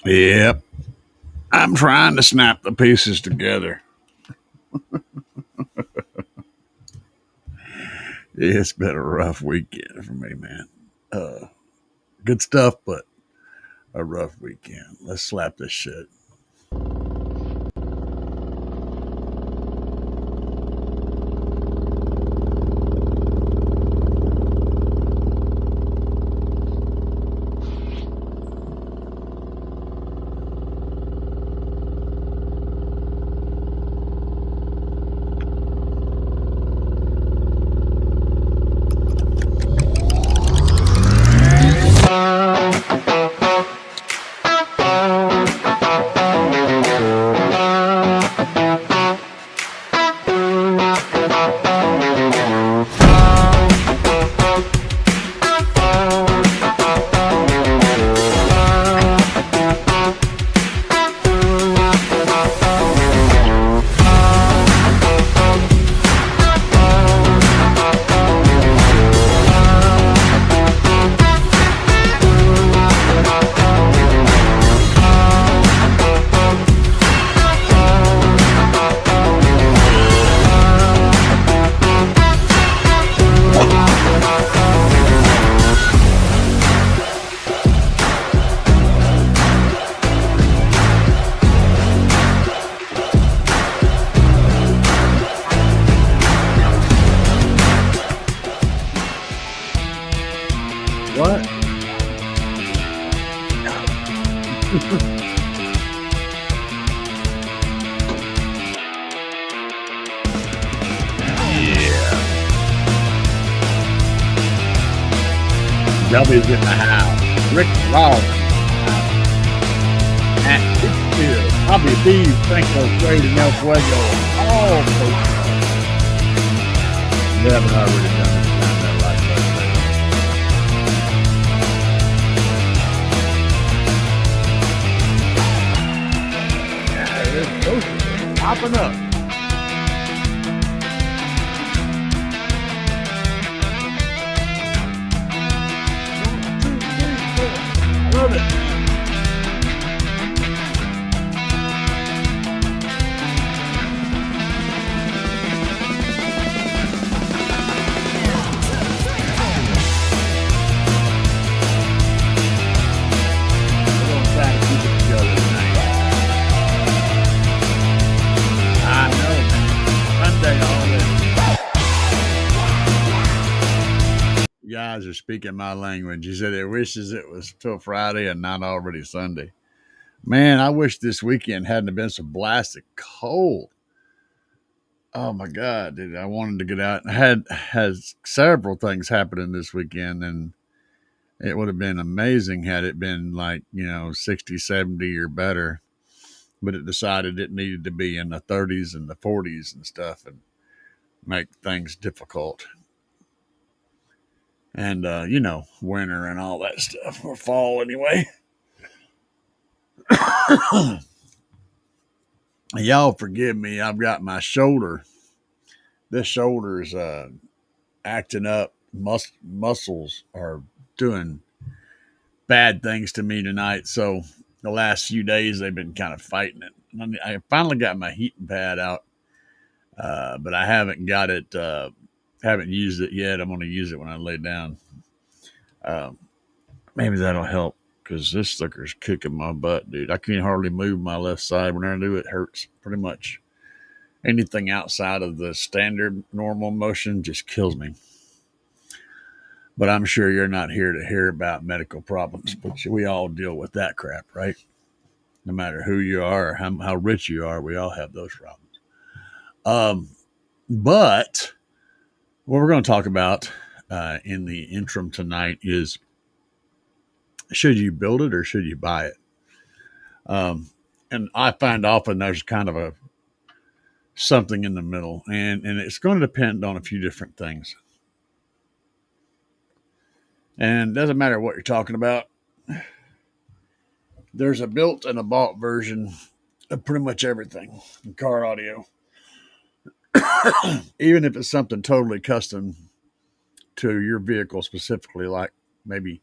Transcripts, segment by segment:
Yep. I'm trying to snap the pieces together. It's been a rough weekend for me, man. Uh, Good stuff, but a rough weekend. Let's slap this shit. What? Gubby's in the house. Rick Ross. At Pittsfield. Bobby B. Franco Trade in El Fuego. All folks. You haven't already done it. Time that like that. Yeah, this toast is popping up. Love it. We're gonna try to keep it together tonight. I know, man. Sunday already. You guys are speaking my language. He said he wishes it was till Friday and not already Sunday. Man, I wish this weekend hadn't have been so blasted cold. Oh my god, dude! I wanted to get out. I had several things happening this weekend, and it would have been amazing had it been like 60, 70 or better. But it decided it needed to be in the 30s and the 40s and stuff, and make things difficult. And winter and all that stuff, or fall anyway. Y'all forgive me. I've got my shoulder. This shoulder is acting up. Muscles are doing bad things to me tonight. So the last few days they've been kind of fighting it. I finally got my heating pad out, but I haven't got it. Haven't used it yet. I'm going to use it when I lay down. Um, Maybe that'll help because this sucker's kicking my butt, dude. I can't hardly move my left side. When I do, it hurts pretty much. Anything outside of the standard normal motion just kills me. But I'm sure you're not here to hear about medical problems, but we all deal with that crap, right? No matter who you are or how rich you are, we all have those problems. But what we're going to talk about in the interim tonight is, should you build it or should you buy it? And I find often there's kind of a something in the middle, and it's going to depend on a few different things. And it doesn't matter what you're talking about. There's a built and a bought version of pretty much everything in car audio. Even if it's something totally custom to your vehicle specifically, like maybe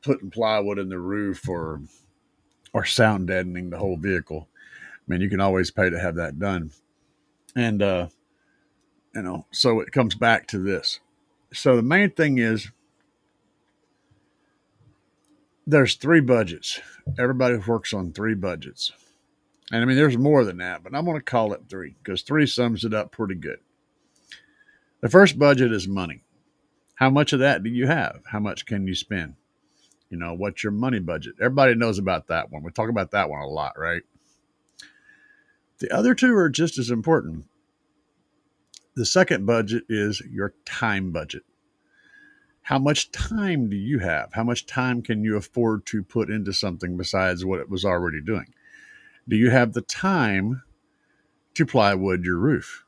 putting plywood in the roof or or sound deadening the whole vehicle. I mean, you can always pay to have that done. And, so it comes back to this. So the main thing is there's three budgets. Everybody works on three budgets. And I mean, there's more than that, but I'm going to call it three because three sums it up pretty good. The first budget is money. How much of that do you have? How much can you spend? What's your money budget? Everybody knows about that one. We talk about that one a lot, right? The other two are just as important. The second budget is your time budget. How much time do you have? How much time can you afford to put into something besides what it was already doing? Do you have the time to plywood your roof?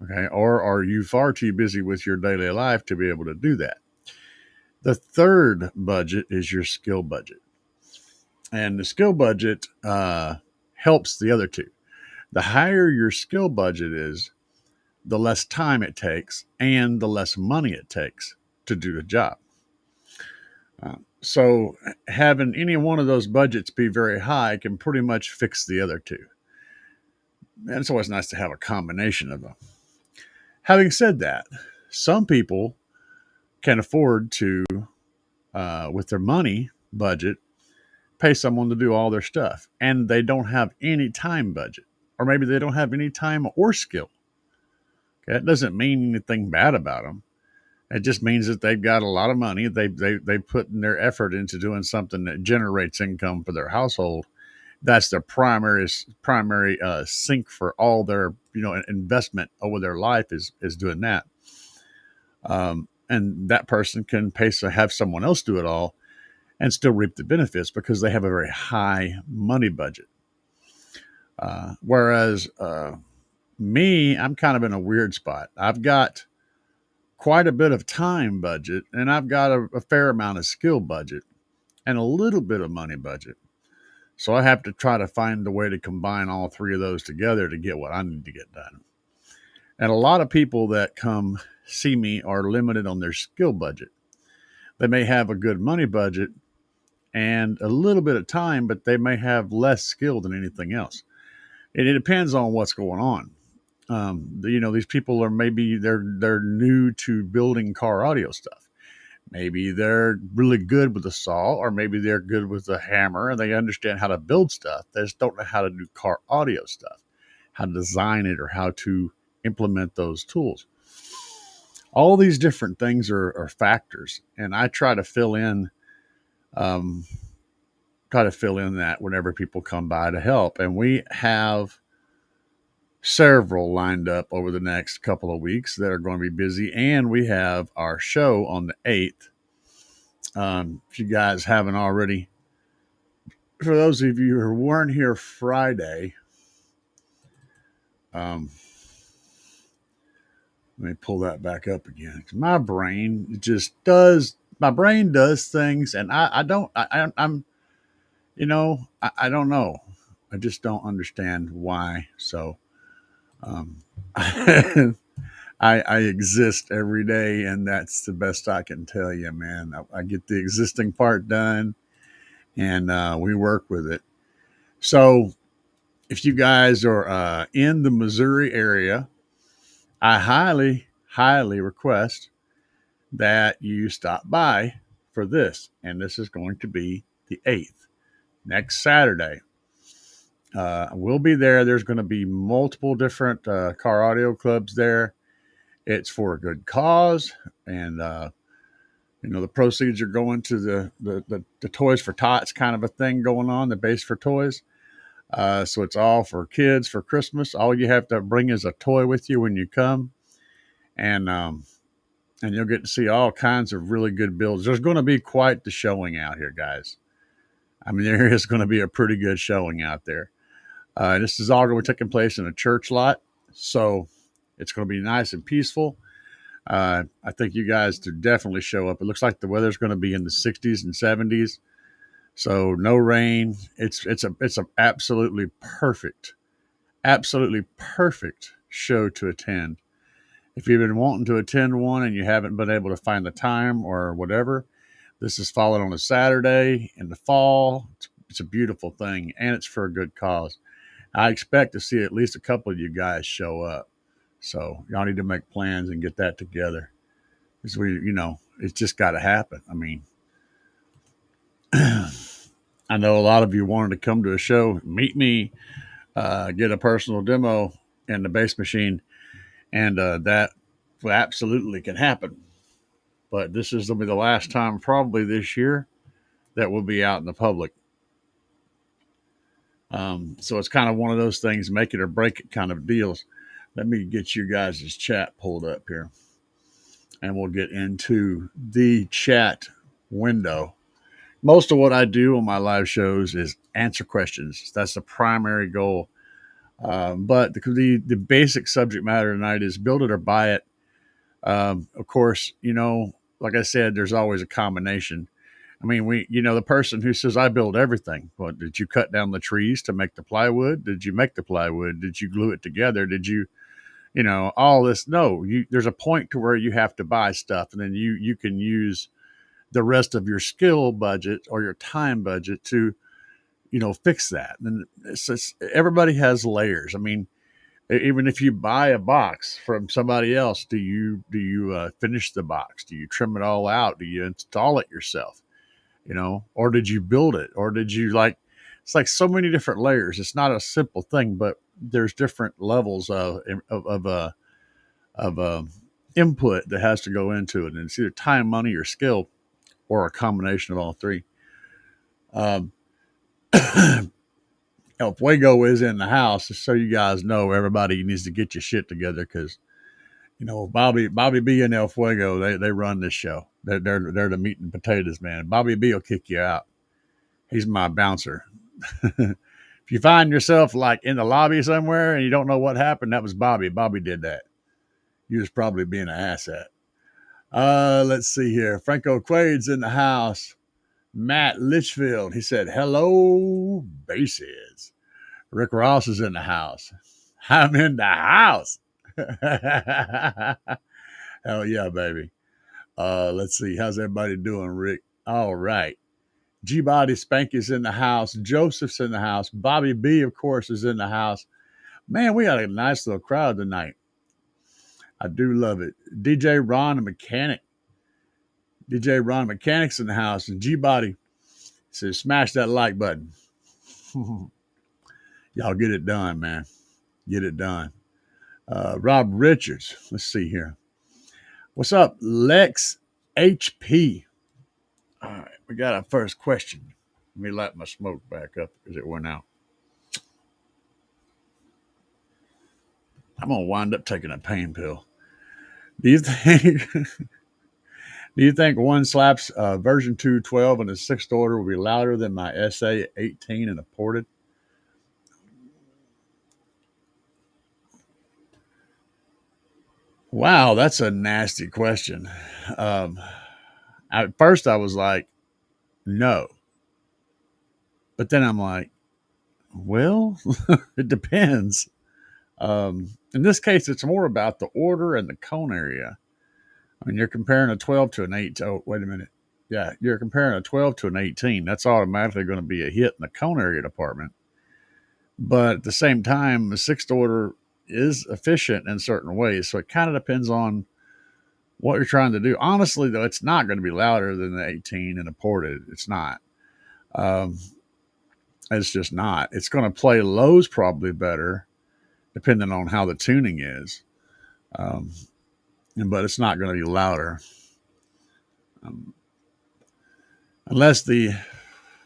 Okay. Or are you far too busy with your daily life to be able to do that? The third budget is your skill budget. And the skill budget helps the other two. The higher your skill budget is, the less time it takes and the less money it takes to do the job. So having any one of those budgets be very high can pretty much fix the other two. And it's always nice to have a combination of them. Having said that, some people can afford to, with their money budget, pay someone to do all their stuff, and they don't have any time budget, or maybe they don't have any time or skill. Okay, that doesn't mean anything bad about them. It just means that they've got a lot of money. They put in their effort into doing something that generates income for their household. That's their primary sink for all their investment over their life is doing that. And that person can have someone else do it all and still reap the benefits because they have a very high money budget. Whereas me, I'm kind of in a weird spot. I've got quite a bit of time budget, and I've got a fair amount of skill budget and a little bit of money budget. So I have to try to find a way to combine all three of those together to get what I need to get done. And a lot of people that come see me are limited on their skill budget. They may have a good money budget and a little bit of time, but they may have less skill than anything else. And it depends on what's going on. These people are maybe they're new to building car audio stuff. Maybe they're really good with a saw, or maybe they're good with a hammer and they understand how to build stuff. They just don't know how to do car audio stuff, how to design it, or how to implement those tools. All these different things are factors, and I try to fill in that whenever people come by to help. And we have several lined up over the next couple of weeks that are going to be busy. And we have our show on the 8th. If you guys haven't already, for those of you who weren't here Friday, let me pull that back up again. My brain does things, and I don't know. I just don't understand why. So, I exist every day, and that's the best I can tell you, man. I get the existing part done, and we work with it. So, if you guys are in the Missouri area, I highly, highly request that you stop by for this. And this is going to be the 8th, next Saturday. We'll be there. There's going to be multiple different car audio clubs there. It's for a good cause. And, the proceeds are going to the Toys for Tots kind of a thing going on, the Base for Toys. So it's all for kids for Christmas. All you have to bring is a toy with you when you come. And you'll get to see all kinds of really good builds. There's going to be quite the showing out here, guys. I mean, there is going to be a pretty good showing out there. This is all going to be taking place in a church lot. So it's going to be nice and peaceful. I think you guys to definitely show up. It looks like the weather's going to be in the 60s and 70s. So no rain. It's a absolutely perfect show to attend. If you've been wanting to attend one and you haven't been able to find the time or whatever, this is followed on a Saturday in the fall. it's a beautiful thing, and it's for a good cause. I expect to see at least a couple of you guys show up. So y'all need to make plans and get that together. Because it's just got to happen. I mean, I know a lot of you wanted to come to a show, meet me, get a personal demo in the bass machine, and that absolutely can happen. But this is going to be the last time, probably this year, that we'll be out in the public. So it's kind of one of those things, make it or break it kind of deals. Let me get you guys' chat pulled up here, and we'll get into the chat window. Most of what I do on my live shows is answer questions. That's the primary goal. But the basic subject matter tonight is build it or buy it. Of course, like I said, there's always a combination. I mean, the person who says, I build everything. Well, did you cut down the trees to make the plywood? Did you make the plywood? Did you glue it together? Did you, all this? No, there's a point to where you have to buy stuff, and then you can use the rest of your skill budget or your time budget to, fix that. And everybody has layers. I mean, even if you buy a box from somebody else, do you finish the box? Do you trim it all out? Do you install it yourself? Or did you build it? Or did you it's like so many different layers. It's not a simple thing, but there's different levels of input that has to go into it. And it's either time, money, or skill, or a combination of all three. El Fuego is in the house, just so you guys know. Everybody needs to get your shit together, because Bobby B and El Fuego, they run this show. They're the meat and potatoes, man. Bobby B will kick you out. He's my bouncer. If you find yourself like in the lobby somewhere and you don't know what happened, that was Bobby. Bobby did that. He was probably being an asset. Let's see here. Franco Quade's in the house. Matt Litchfield, he said, hello, bases. Rick Ross is in the house. I'm in the house. Hell yeah, baby. Let's see. How's everybody doing, Rick? All right. G-Body Spank is in the house. Joseph's in the house. Bobby B, of course, is in the house. Man, we got a nice little crowd tonight. I do love it. DJ Ron, the mechanic. DJ Ron Mechanic's in the house. And G-Body says, smash that like button. Y'all get it done, man. Get it done. Rob Richards. Let's see here. What's up, Lex HP? All right, we got our first question. Let me light my smoke back up because it went out. I'm going to wind up taking a pain pill. Do you think One Slap's version 212 in the sixth order will be louder than my SA18 in a ported? Wow, that's a nasty question. At first, I was like, no. But then I'm like, well, it depends. In this case, it's more about the order and the cone area. I mean, you're comparing a 12 to an 8. Oh, wait a minute. Yeah, you're comparing a 12 to an 18. That's automatically going to be a hit in the cone area department. But at the same time, the sixth order is efficient in certain ways. So it kind of depends on what you're trying to do. Honestly, though, it's not going to be louder than the 18 and a ported. It's not. It's just not. It's going to play lows probably better, depending on how the tuning is. But it's not going to be louder. Unless I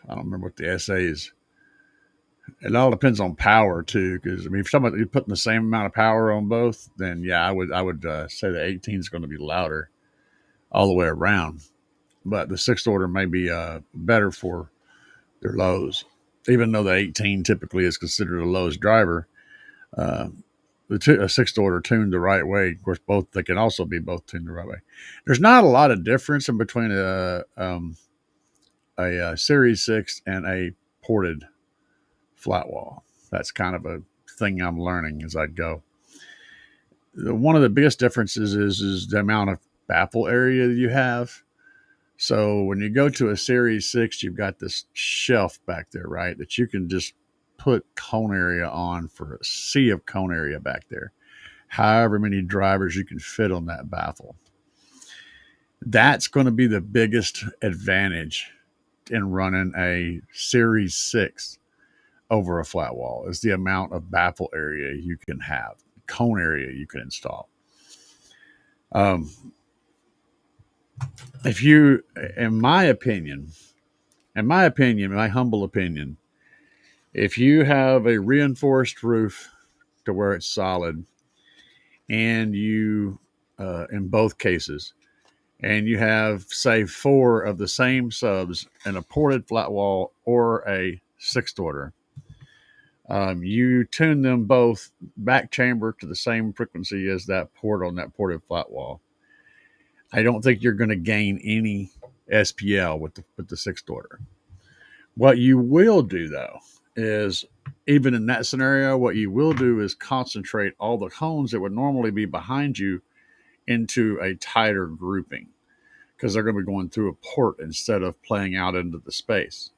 don't remember what the SA is. It all depends on power too, because I mean, if you're putting the same amount of power on both, then yeah, I would say the 18 is going to be louder all the way around. But the sixth order may be better for their lows, even though the 18 typically is considered a lowest driver. A sixth order tuned the right way. Of course, they can also be both tuned the right way. There's not a lot of difference in between a Series 6 and a ported flat wall. That's kind of a thing I'm learning as I go. One of the biggest differences is the amount of baffle area you have. So when you go to a Series 6, you've got this shelf back there, right? That you can just put cone area on for a sea of cone area back there. However many drivers you can fit on that baffle. That's going to be the biggest advantage in running a Series 6 over a flat wall is the amount of baffle area you can have, cone area you can install. Um, if you, my humble opinion, if you have a reinforced roof to where it's solid, and you, in both cases, and you have, say, four of the same subs in a ported flat wall or a sixth order, you tune them both back chamber to the same frequency as that port on that ported flat wall. I don't think you're going to gain any SPL with the sixth order. What you will do though is, even in that scenario, what you will do is concentrate all the cones that would normally be behind you into a tighter grouping because they're going to be going through a port instead of playing out into the space.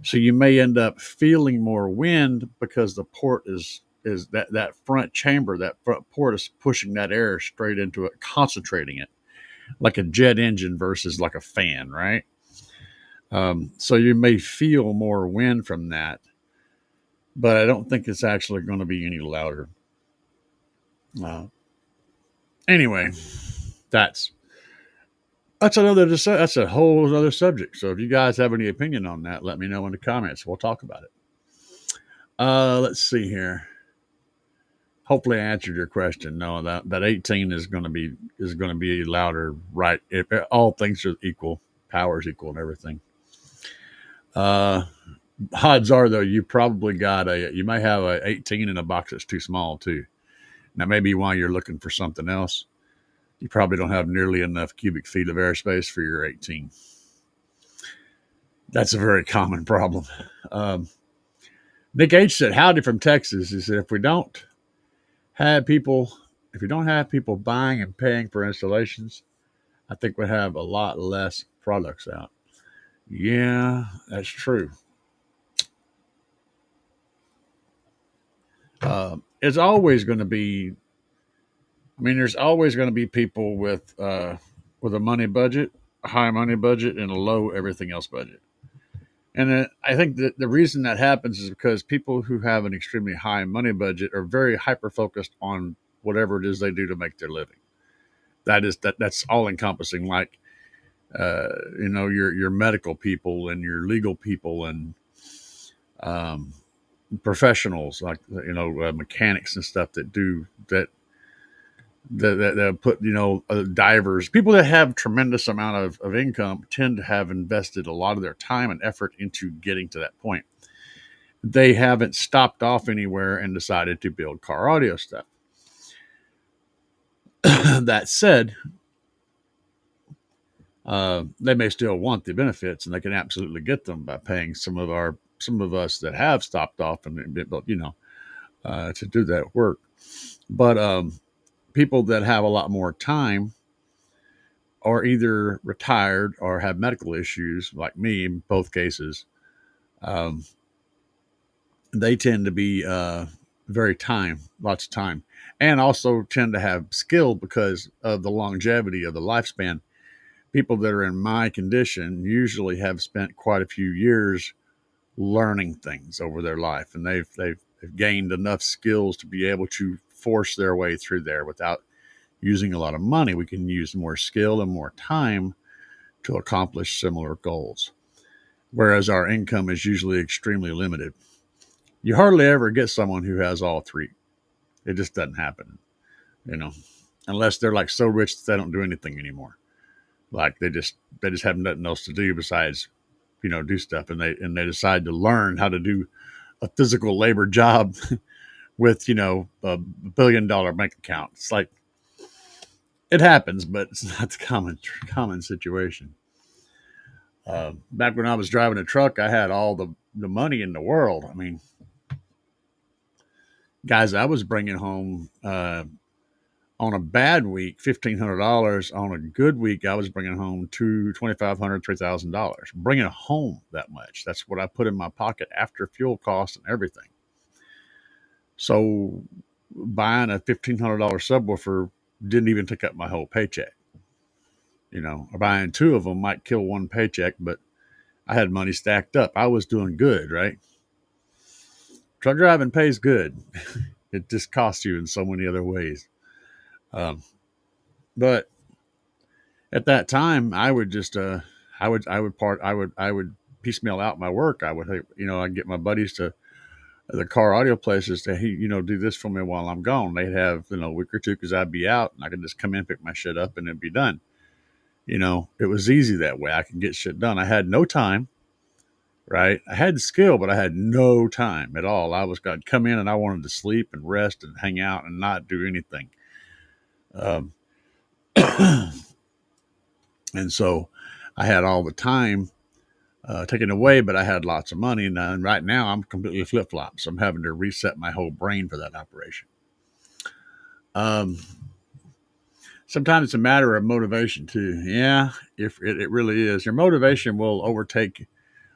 So you may end up feeling more wind because the port is that front chamber, that front port is pushing that air straight into it, concentrating it like a jet engine versus like a fan, right? So you may feel more wind from that, but I don't think it's actually going to be any louder. Uh, anyway, that's that's a whole other subject. So if you guys have any opinion on that, let me know in the comments. We'll talk about it. Let's see here. Hopefully, I answered your question. No, that 18 is going to be louder, right? If all things are equal, power is equal, and everything. Odds are though, you may have a 18 in a box that's too small too. Now maybe while you're looking for something else, you probably don't have nearly enough cubic feet of airspace for your 18. That's a very common problem. Nick H said, "Howdy from Texas." He said, have people, if you don't have people buying and paying for installations, I think we'd have a lot less products out." Yeah, that's true. It's always going to be. I mean, there's always going to be people with a money budget, a high money budget, and a low everything else budget. And I think that the reason that happens is because people who have an extremely high money budget are very hyper focused on whatever it is they do to make their living. That's all encompassing. Like, your medical people and your legal people and um, professionals, like mechanics and stuff that do that put divers, people that have tremendous amount of income tend to have invested a lot of their time and effort into getting to that point. They haven't stopped off anywhere and decided to build car audio stuff. That said, they may still want the benefits, and they can absolutely get them by paying some of us that have stopped off and to do that work. But people that have a lot more time are either retired or have medical issues, like me in both cases. Um, they tend to be lots of time, and also tend to have skill because of the longevity of the lifespan. People that are in my condition usually have spent quite a few years learning things over their life, and they've gained enough skills to be able to force their way through there without using a lot of money. We can use more skill and more time to accomplish similar goals, whereas our income is usually extremely limited. You hardly ever get someone who has all three. It just doesn't happen, you know, unless they're like so rich that they don't do anything anymore. Like they just have nothing else to do besides, do stuff, and they decide to learn how to do a physical labor job with $1 billion bank account. It's like it happens, but it's not the common situation. Back when I was driving a truck, I had all the money in the world. I mean, guys, I was bringing home On a bad week, $1,500. On a good week, I was bringing home $2,500, $3,000. Bringing home that much. That's what I put in my pocket after fuel costs and everything. So buying a $1,500 subwoofer didn't even take up my whole paycheck. Buying two of them might kill one paycheck, but I had money stacked up. I was doing good, right? Truck driving pays good. It just costs you in so many other ways. But at that time, I would just, I would piecemeal out my work. I'd get my buddies to the car audio places to, hey, do this for me while I'm gone. They'd have, a week or two because I'd be out and I could just come in, pick my shit up, and it'd be done. It was easy that way. I could get shit done. I had no time, right? I had the skill, but I had no time at all. I'd come in and I wanted to sleep and rest and hang out and not do anything. Um, and so I had all the time taken away, but I had lots of money. And right now I'm completely flip flop. So I'm having to reset my whole brain for that operation. Sometimes it's a matter of motivation too. Yeah, if it really is. Your motivation will overtake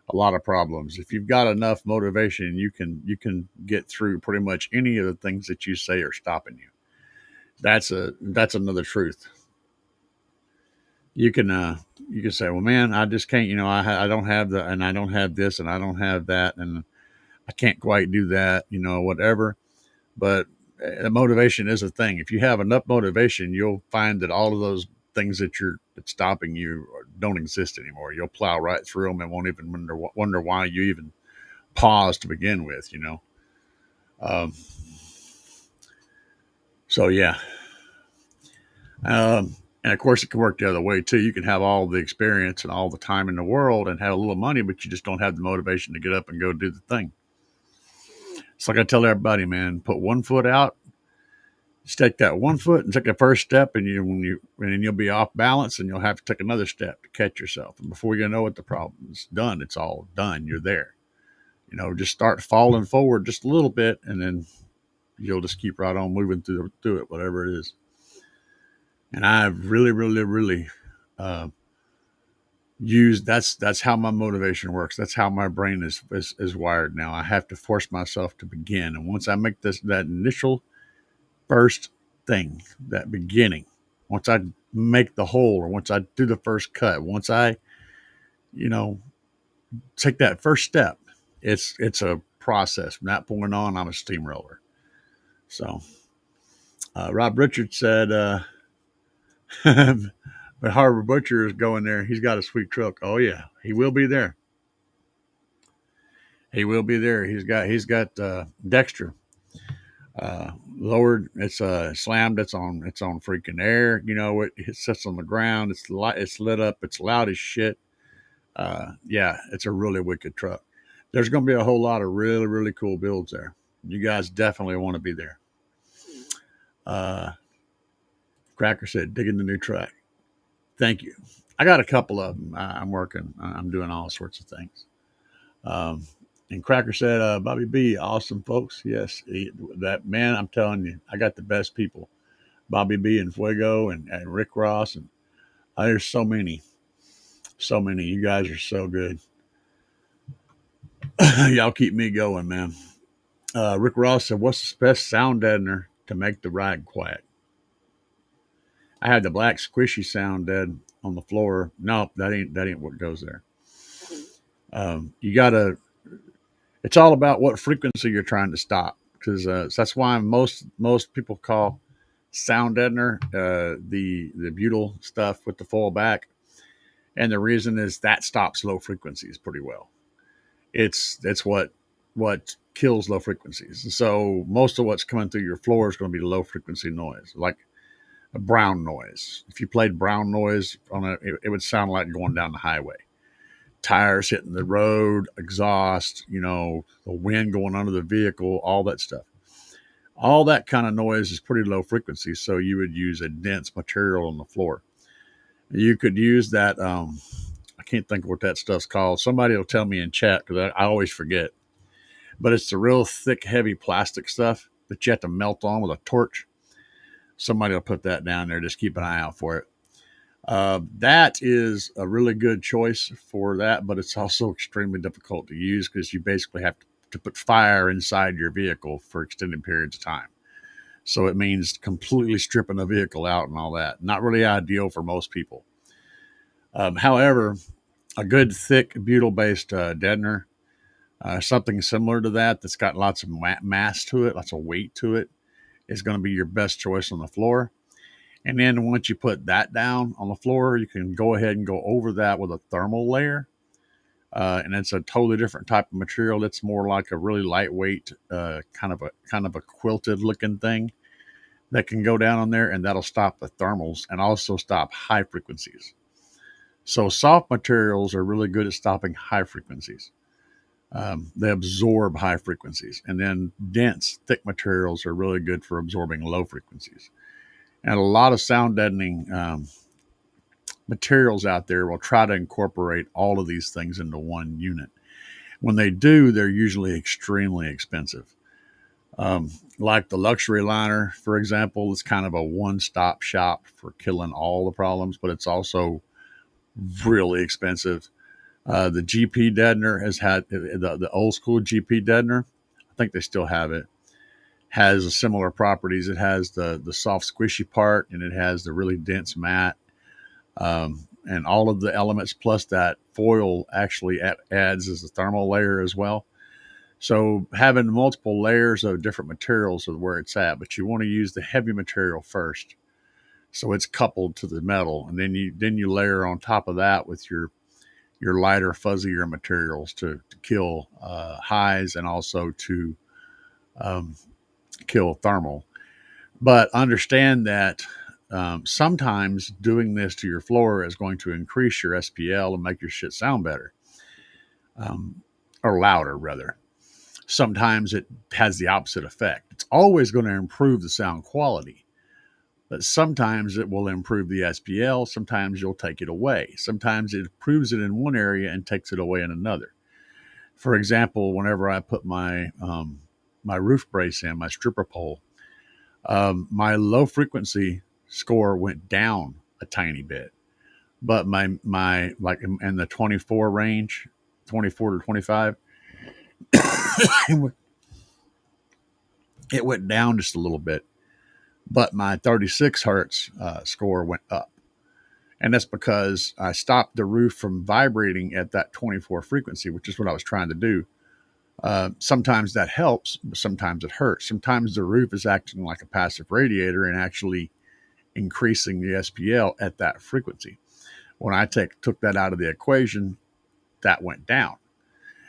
a lot of problems. If you've got enough motivation, you can get through pretty much any of the things that you say are stopping you. That's another truth. You can say, well, man, I just can't. I don't have and I don't have this, and I don't have that, and I can't quite do that. Whatever. But motivation is a thing. If you have enough motivation, you'll find that all of those things that's stopping you don't exist anymore. You'll plow right through them and won't even wonder why you even paused to begin with. Um, so yeah. And of course, it can work the other way too. You can have all the experience and all the time in the world and have a little money, but you just don't have the motivation to get up and go do the thing. It's like I tell everybody, man, put one foot out, just take that one foot and take the first step, and you'll be off balance, and you'll have to take another step to catch yourself. And before you know it, the problem's done. It's all done. You're there. Just start falling forward just a little bit, and then you'll just keep right on moving through it, whatever it is. And I've really, really, really used that's how my motivation works. That's how my brain is wired now. I have to force myself to begin, and once I make that initial first thing, that beginning, once I make the hole, or once I do the first cut, once I, take that first step, it's a process. From that point on, I'm a steamroller. So, Rob Richards said, but Harbor Butcher is going there. He's got a sweet truck. Oh yeah, he will be there. He will be there. He's got Dexter lowered. It's slammed. It's on freaking air. It sits on the ground. It's lit up. It's loud as shit. Yeah, it's a really wicked truck. There's going to be a whole lot of really, really cool builds there. You guys definitely want to be there. Cracker said, digging the new track. Thank you. I got a couple of them. I'm working. I'm doing all sorts of things. And Cracker said, Bobby B, awesome folks. Yes, that man, I'm telling you, I got the best people. Bobby B and Fuego and Rick Ross. And there's so many. So many. You guys are so good. Y'all keep me going, man. Rick Ross said, what's the best sound deadener to make the ride quiet? I had the black squishy sound dead on the floor. No, that ain't what goes there. You gotta. It's all about what frequency you're trying to stop, because that's why most people call sound deadener the butyl stuff with the full back, and the reason is that stops low frequencies pretty well. It's what kills low frequencies. So most of what's coming through your floor is going to be low frequency noise, like a brown noise. If you played brown noise on it would sound like going down the highway. Tires hitting the road, exhaust, the wind going under the vehicle, all that stuff. All that kind of noise is pretty low frequency, so you would use a dense material on the floor. You could use that. I can't think of what that stuff's called. Somebody will tell me in chat, because I always forget. But it's the real thick, heavy plastic stuff that you have to melt on with a torch. somebody will put that down there. Just keep an eye out for it. That is a really good choice for that, but it's also extremely difficult to use because you basically have to put fire inside your vehicle for extended periods of time. So it means completely stripping the vehicle out and all that. Not really ideal for most people. However, a good thick butyl-based deadener, something similar to that that's got lots of mass to it, lots of weight to it, is going to be your best choice on the floor. And then once you put that down on the floor, you can go ahead and go over that with a thermal layer. And it's a totally different type of material. It's more like a really lightweight, kind of a quilted looking thing that can go down on there, and that'll stop the thermals and also stop high frequencies. So soft materials are really good at stopping high frequencies. They absorb high frequencies, and then dense, thick materials are really good for absorbing low frequencies. And a lot of sound deadening materials out there will try to incorporate all of these things into one unit. When they do, they're usually extremely expensive. Like the Luxury Liner, for example, is kind of a one-stop shop for killing all the problems, but it's also really expensive. The GP deadener has had the old school GP deadener. I think they still have it. Has similar properties. It has the soft squishy part, and it has the really dense matte, and all of the elements plus that foil actually adds as a thermal layer as well. So having multiple layers of different materials is where it's at, but you want to use the heavy material first, so it's coupled to the metal, and then you layer on top of that with your lighter, fuzzier materials to kill highs and also to kill thermal. But understand that sometimes doing this to your floor is going to increase your SPL and make your shit sound better, or louder rather. Sometimes it has the opposite effect. It's always going to improve the sound quality, but sometimes it will improve the SPL. Sometimes you'll take it away. Sometimes it improves it in one area and takes it away in another. For example, whenever I put my roof brace in, my stripper pole, my low frequency score went down a tiny bit, but my like in the 24 range, 24 to 25, it went down just a little bit, but my 36 hertz score went up. And that's because I stopped the roof from vibrating at that 24 frequency, which is what I was trying to do. Sometimes that helps, but sometimes it hurts. Sometimes the roof is acting like a passive radiator and actually increasing the SPL at that frequency. When I took that out of the equation, that went down.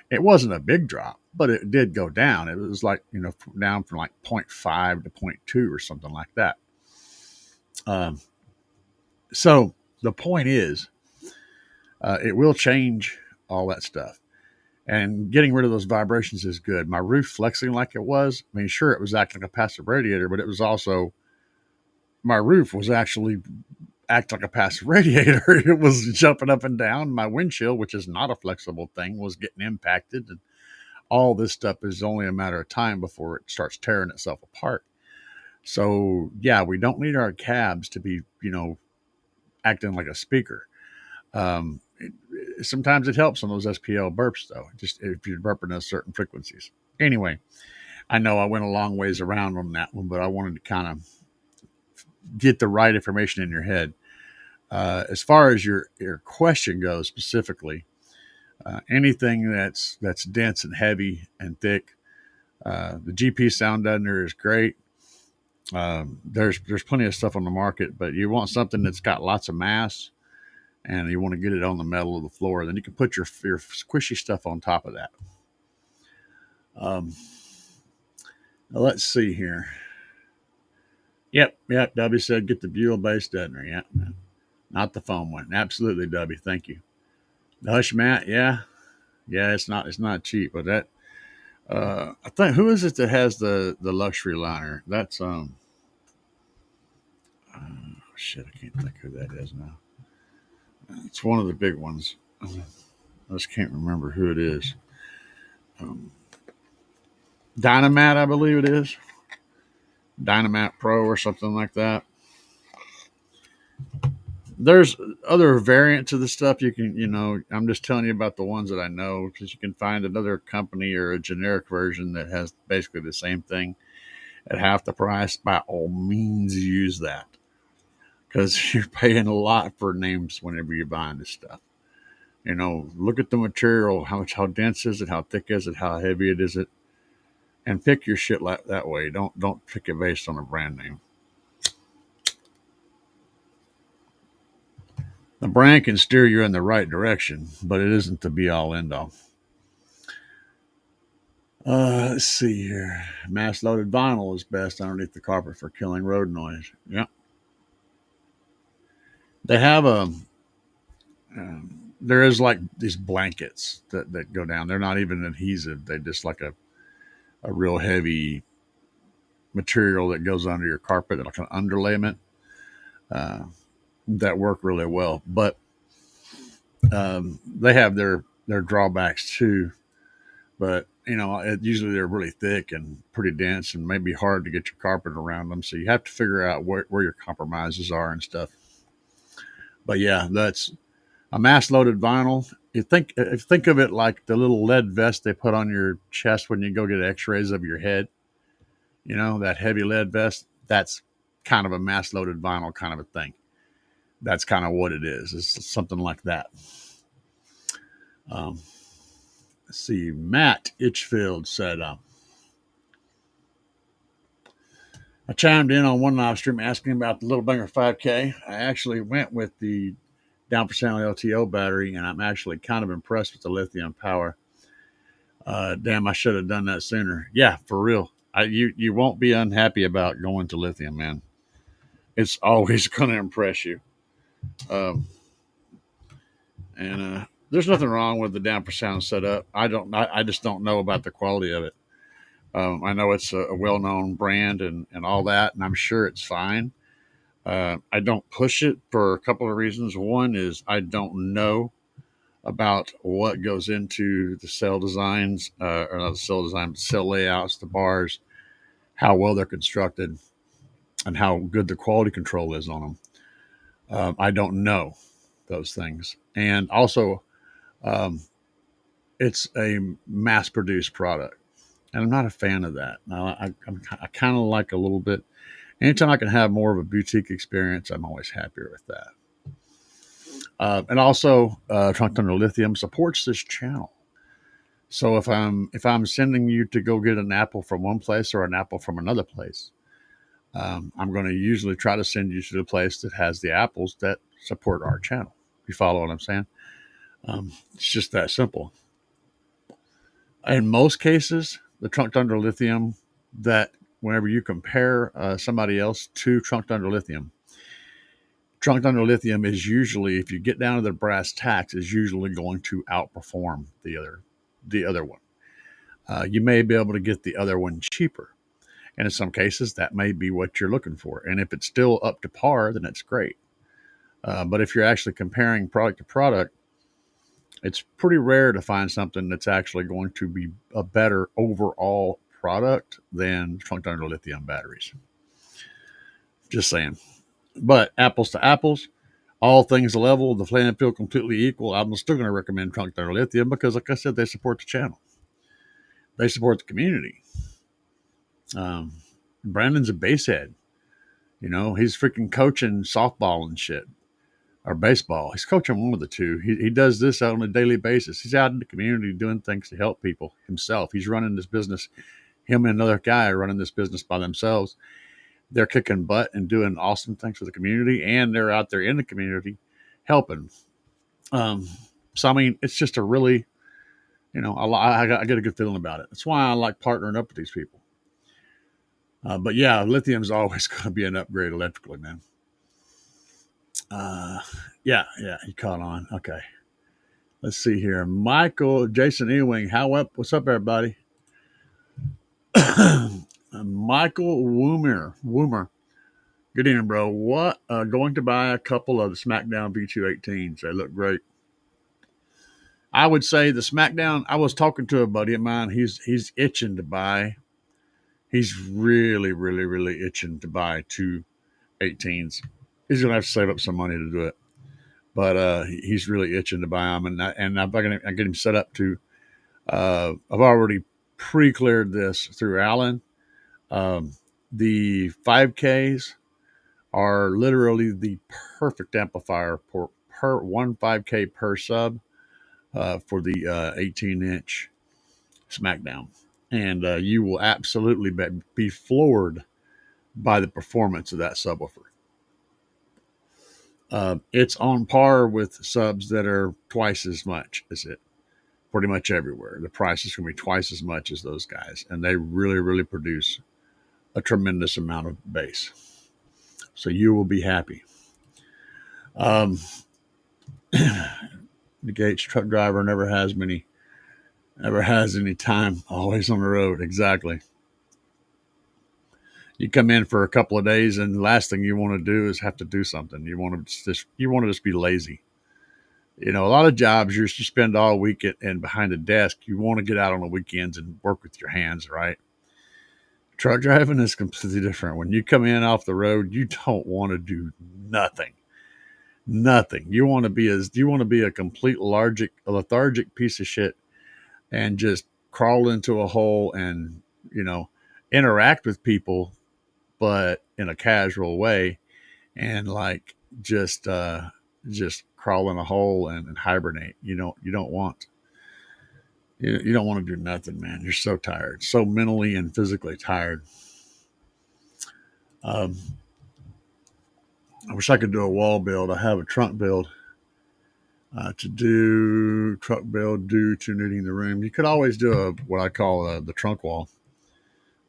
It wasn't a big drop, but it did go down. It was like, down from like 0.5 to 0.2 or something like that. So the point is, it will change all that stuff. And getting rid of those vibrations is good. My roof flexing like it was, I mean, sure, it was acting like a passive radiator, but it was also, my roof was actually acting like a passive radiator. It was jumping up and down. My windshield, which is not a flexible thing, was getting impacted. And all this stuff is only a matter of time before it starts tearing itself apart. So, yeah, we don't need our cabs to be, acting like a speaker. Sometimes it helps on those SPL burps, though, just if you're burping at certain frequencies. Anyway, I know I went a long ways around on that one, but I wanted to kind of get the right information in your head. As far as your question goes specifically, anything that's dense and heavy and thick, the GP sound deadener is great. There's plenty of stuff on the market, but you want something that's got lots of mass, and you want to get it on the metal of the floor. Then you can put your squishy stuff on top of that. Let's see here. Yep. W said get the butyl-based deadener. Yep. Not the foam one. Absolutely, W. Thank you. The Hush Mat, yeah. It's not cheap, but that I think, who is it that has the Luxury Liner? That's shit, I can't think who that is now. It's one of the big ones. I just can't remember who it is. Dynamat, I believe it is. Dynamat Pro or something like that. There's other variants of the stuff you can, I'm just telling you about the ones that I know because you can find another company or a generic version that has basically the same thing at half the price. By all means, use that because you're paying a lot for names whenever you're buying this stuff. Look at the material, how dense is it, how thick is it, how heavy it is it, and pick your shit that way. Don't pick it based on a brand name. The brand can steer you in the right direction, but it isn't the be all end all. Let's see here. Mass loaded vinyl is best underneath the carpet for killing road noise. Yep. They have there is like these blankets that go down. They're not even adhesive. They just like a real heavy material that goes under your carpet, like an underlayment, uh, that work really well. But they have their drawbacks too. But usually they're really thick and pretty dense, and maybe hard to get your carpet around them. So you have to figure out where your compromises are and stuff. But yeah, that's a mass loaded vinyl. Think of it like the little lead vest they put on your chest when you go get X-rays of your head. That heavy lead vest. That's kind of a mass loaded vinyl kind of a thing. That's kind of what it is. It's something like that. Um, let's see. Matt Itchfield said, I chimed in on one live stream asking about the Little Banger 5K. I actually went with the down for sound LTO battery, and I'm actually kind of impressed with the lithium power. Damn, I should have done that sooner. Yeah, for real. You won't be unhappy about going to lithium, man. It's always going to impress you. Um, and there's nothing wrong with the down for sound setup. I just don't know about the quality of it. I know it's a well-known brand and all that, and I'm sure it's fine. I don't push it for a couple of reasons. One is I don't know about what goes into the cell designs, or not the cell design, but cell layouts, the bars, how well they're constructed, and how good the quality control is on them. I don't know those things. And also, um, it's a mass produced product. And I'm not a fan of that. I kind of like a little bit. Anytime I can have more of a boutique experience, I'm always happier with that. And also, Trunk Thunder Lithium supports this channel. So if I'm sending you to go get an apple from one place or an apple from another place, I'm going to usually try to send you to the place that has the apples that support our channel. You follow what I'm saying? It's just that simple. In most cases, the Trunk Thunder Lithium, that whenever you compare somebody else to Trunk Thunder Lithium, Trunk Thunder Lithium is usually, if you get down to the brass tacks, is usually going to outperform the other one. You may be able to get the other one cheaper, and in some cases, that may be what you're looking for. And if it's still up to par, then it's great. But if you're actually comparing product to product, it's pretty rare to find something that's actually going to be a better overall product than Trunk Thunder Lithium batteries. Just saying. But apples to apples, all things level, the playing field completely equal. I'm still going to recommend Trunk Thunder Lithium because, like I said, they support the channel. They support the community. Brandon's a basehead. He's freaking coaching softball and shit, or baseball. He's coaching one of the two. He does this on a daily basis. He's out in the community doing things to help people himself. He's running this business. Him and another guy are running this business by themselves. They're kicking butt and doing awesome things for the community, and they're out there in the community helping. So, I mean, it's just a really, I get a good feeling about it. That's why I like partnering up with these people. But yeah, lithium's always going to be an upgrade electrically, man. Yeah, he caught on. Okay. Let's see here. Jason Ewing, what's up, everybody? Michael Woomer. Good evening, bro. What? Going to buy a couple of the SmackDown V218s. They look great. I would say the SmackDown. I was talking to a buddy of mine. He's itching to buy He's really, really, really itching to buy two 18s. He's gonna have to save up some money to do it, but he's really itching to buy them, and I'm gonna I get him set up to. I've already pre-cleared this through Allen. Um, the 5Ks are literally the perfect amplifier per one 5K per sub for the 18-inch SmackDown, and you will absolutely be floored by the performance of that subwoofer. It's on par with subs that are twice as much as it, pretty much everywhere. The price is going to be twice as much as those guys, and they really, really produce a tremendous amount of bass. So you will be happy. The Gates truck driver never has any time, always on the road. Exactly. You come in for a couple of days, and the last thing you want to do is have to do something. You want to just be lazy. A lot of jobs you spend all week and behind a desk. You want to get out on the weekends and work with your hands, right? Truck driving is completely different. When you come in off the road, you don't want to do nothing. Nothing. You want to be a complete lethargic piece of shit and just crawl into a hole and, interact with people, but in a casual way, and like just crawl in a hole and hibernate. You don't want to do nothing, man. You're so tired, so mentally and physically tired. Um, I wish I could do a wall build. I have a trunk build to do truck build due to needing the room. You could always do what I call the trunk wall,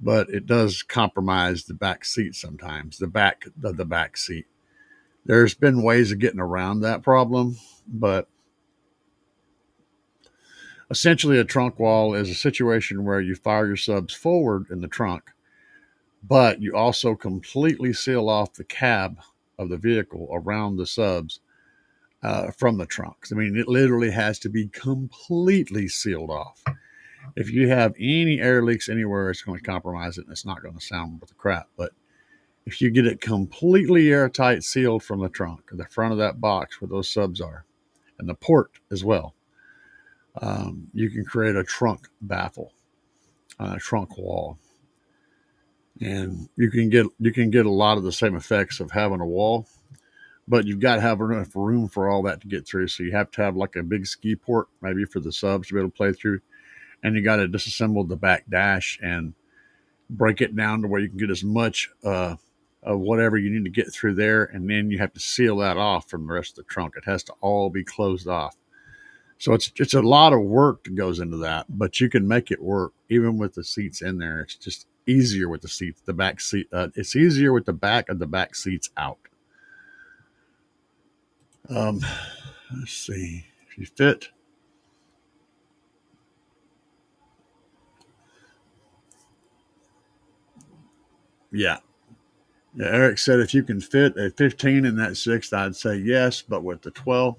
but it does compromise the back seat sometimes. The back seat. There's been ways of getting around that problem, but essentially a trunk wall is a situation where you fire your subs forward in the trunk, but you also completely seal off the cab of the vehicle around the subs from the trunks. I mean, it literally has to be completely sealed off. If you have any air leaks anywhere, it's going to compromise it and it's not going to sound worth a crap. But if you get it completely airtight sealed from the trunk, the front of that box where those subs are, and the port as well, you can create a trunk baffle, a trunk wall. And you can get a lot of the same effects of having a wall, but you've got to have enough room for all that to get through. So you have to have like a big ski port, maybe for the subs to be able to play through. And you got to disassemble the back dash and break it down to where you can get as much of whatever you need to get through there. And then you have to seal that off from the rest of the trunk. It has to all be closed off. So it's a lot of work that goes into that, but you can make it work even with the seats in there. It's just easier with the seats, the back seat. It's easier with the back of the back seats out. Let's see if you fit. Yeah. Eric said if you can fit a 15 in that sixth, I'd say yes, but with the 12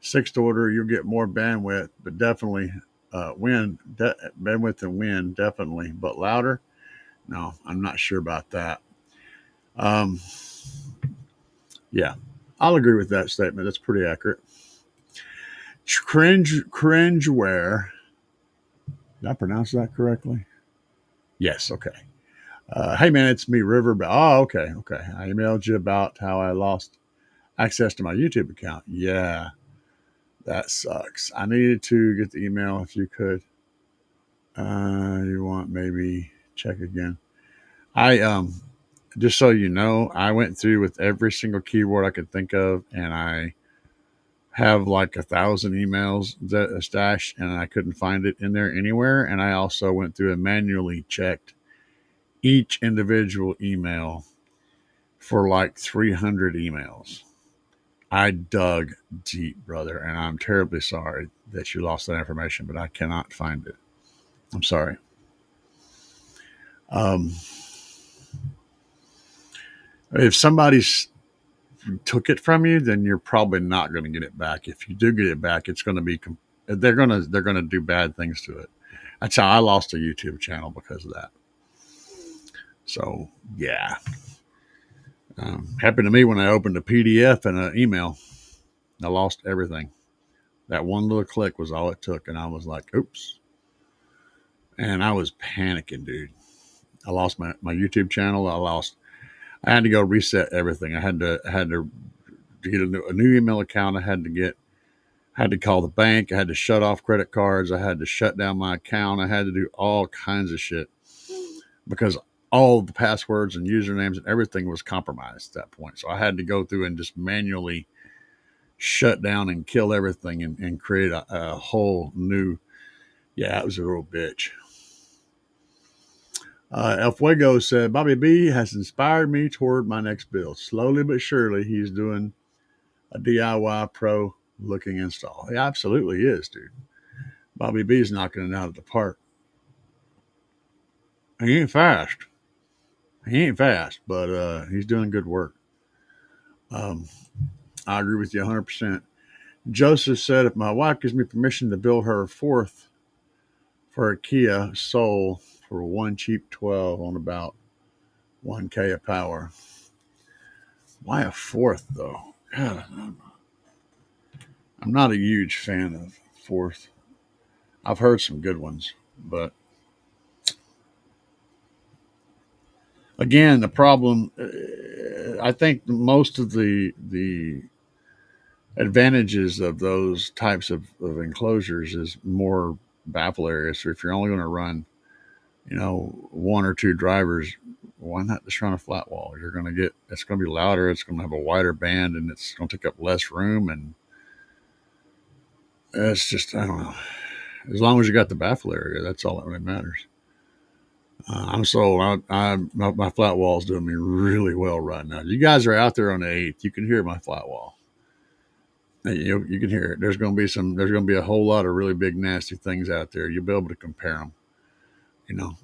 sixth order, you'll get more bandwidth, but definitely bandwidth and wind, definitely, but louder. No, I'm not sure about that. Um, yeah, I'll agree with that statement. That's pretty accurate. Cringeware. Did I pronounce that correctly? Yes. Okay. Hey man, it's me, River. Oh, okay. I emailed you about how I lost access to my YouTube account. Yeah, that sucks. I needed to get the email if you could. You want maybe check again. I just so you know, I went through with every single keyword I could think of, and I have like 1,000 emails that stashed, and I couldn't find it in there anywhere. And I also went through and manually checked each individual email for like 300 emails. I dug deep, brother, and I'm terribly sorry that you lost that information, but I cannot find it. I'm sorry. If somebody's took it from you, then you're probably not going to get it back. If you do get it back, it's going to be they're going to do bad things to it. That's how I lost a YouTube channel because of that. So yeah, happened to me when I opened a PDF and an email. I lost everything. That one little click was all it took, and I was like, "Oops!" And I was panicking, dude. I lost my YouTube channel. I had to go reset everything. I had to get a new email account. I had to call the bank. I had to shut off credit cards. I had to shut down my account. I had to do all kinds of shit because all the passwords and usernames and everything was compromised at that point. So I had to go through and just manually shut down and kill everything and create a whole new. Yeah, it was a real bitch. El Fuego said, Bobby B has inspired me toward my next build. Slowly but surely, he's doing a DIY pro looking install. He absolutely is, dude. Bobby B is knocking it out of the park. He ain't fast. He ain't fast, but he's doing good work. Um, I agree with you 100%. Joseph said, if my wife gives me permission to build her a fourth for a Kia Soul for one cheap 12 on about 1K of power. Why a fourth, though? God, I'm not a huge fan of fourth. I've heard some good ones, but again, the problem, I think most of the advantages of those types of enclosures is more baffle areas. So if you're only going to run, one or two drivers, why not just run a flat wall? It's going to be louder. It's going to have a wider band and it's going to take up less room. And it's just, I don't know. As long as you got the baffle area, that's all that really matters. I'm sold. My flat wall is doing me really well right now. You guys are out there on the 8th. You can hear my flat wall. You can hear it. There's going to be a whole lot of really big, nasty things out there. You'll be able to compare them. You know,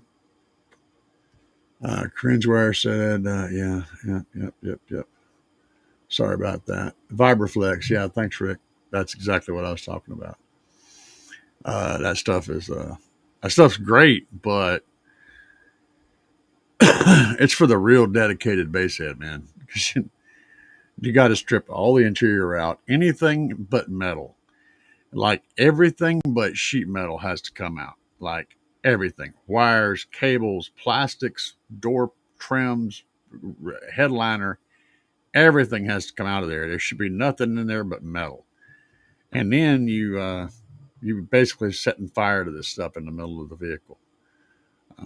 Cringeware said, yep. Sorry about that. Vibraflex. Yeah. Thanks, Rick. That's exactly what I was talking about. That stuff's great, but it's for the real dedicated basshead, man. You got to strip all the interior out, anything but metal. Like everything but sheet metal has to come out. Like everything, wires, cables, plastics, door trims, headliner, everything has to come out of there. There should be nothing in there but metal. And then you basically setting fire to this stuff in the middle of the vehicle.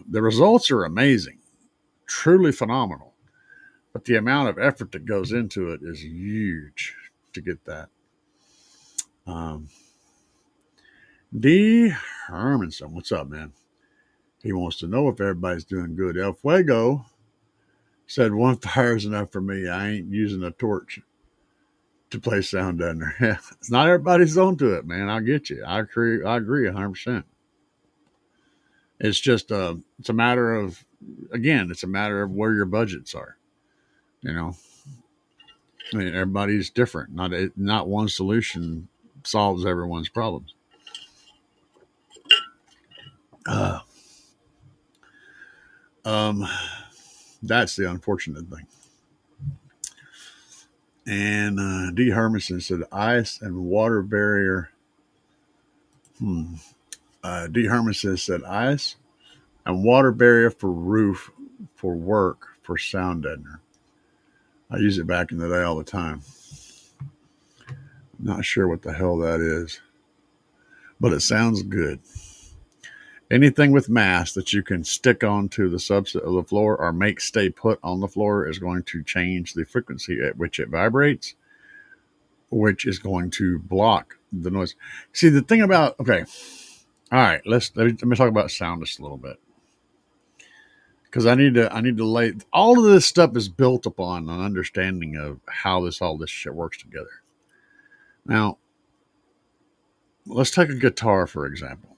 The results are amazing, truly phenomenal. But the amount of effort that goes into it is huge to get that. Um, D. Hermanson, what's up, man? He wants to know if everybody's doing good. El Fuego said, one fire is enough for me. I ain't using a torch to play sound down there. It's not everybody's onto it, man. I get you. I agree 100%. It's just, it's a matter of, again, it's a matter of where your budgets are. You know, I mean, everybody's different. Not one solution solves everyone's problems. Uh, um, that's the unfortunate thing. And D. Hermanson said ice and water barrier. D. Hermanson said ice and water barrier for roof for work for sound deadener. I use it back in the day all the time. Not sure what the hell that is, but it sounds good. Anything with mass that you can stick onto the subset of the floor or make stay put on the floor is going to change the frequency at which it vibrates, which is going to block the noise. See, the thing about, okay, all right, let me talk about sound just a little bit. Because I need to lay, all of this stuff is built upon an understanding of how all this shit works together. Now, let's take a guitar, for example.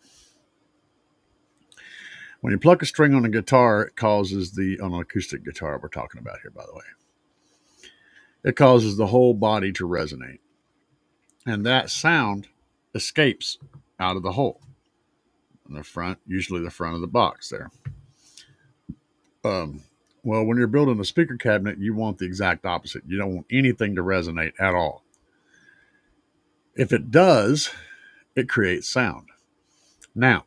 When you pluck a string on a guitar, it causes on an acoustic guitar we're talking about here, by the way, it causes the whole body to resonate. And that sound escapes out of the hole in the front, usually the front of the box there. Well, when you're building a speaker cabinet, you want the exact opposite. You don't want anything to resonate at all. If it does, it creates sound. Now,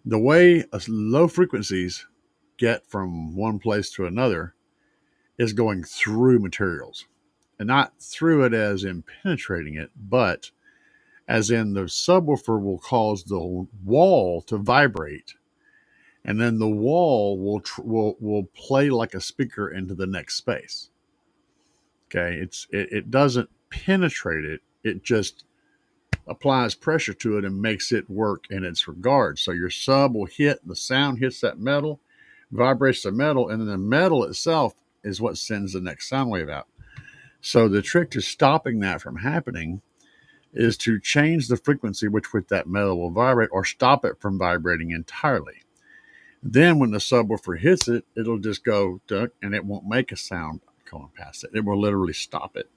the way low frequencies get from one place to another is going through materials, and not through it as in penetrating it, but as in the subwoofer will cause the wall to vibrate, and then the wall will play like a speaker into the next space. Okay, it doesn't penetrate it; it just applies pressure to it and makes it work in its regard. So your sub will hit, the sound hits that metal, vibrates the metal, and then the metal itself is what sends the next sound wave out. So the trick to stopping that from happening is to change the frequency which that metal will vibrate, or stop it from vibrating entirely. Then when the subwoofer hits it, it'll just go duck, and it won't make a sound going past it. It will literally stop it.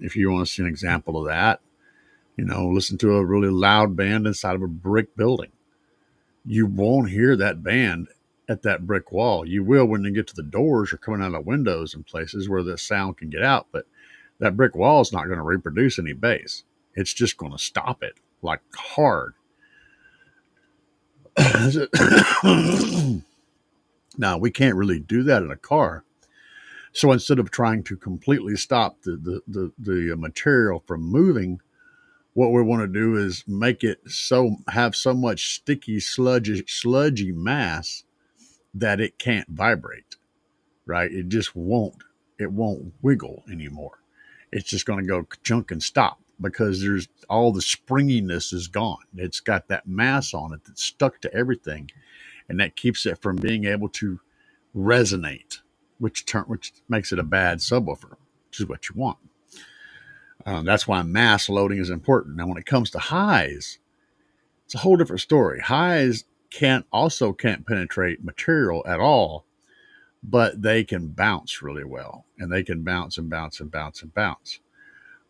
If you want to see an example of that, listen to a really loud band inside of a brick building. You won't hear that band at that brick wall. You will when you get to the doors or coming out of windows and places where the sound can get out, but that brick wall is not going to reproduce any bass. It's just going to stop it like hard. Now, we can't really do that in a car. So instead of trying to completely stop the material from moving, what we want to do is make it have so much sticky, sludgy mass that it can't vibrate, right? It won't wiggle anymore. It's just going to go chunk and stop because there's all the springiness is gone. It's got that mass on it that's stuck to everything, and that keeps it from being able to resonate, which makes it a bad subwoofer, which is what you want. That's why mass loading is important. Now, when it comes to highs, it's a whole different story. Highs can't penetrate material at all, but they can bounce really well, and they can bounce and bounce and bounce and bounce.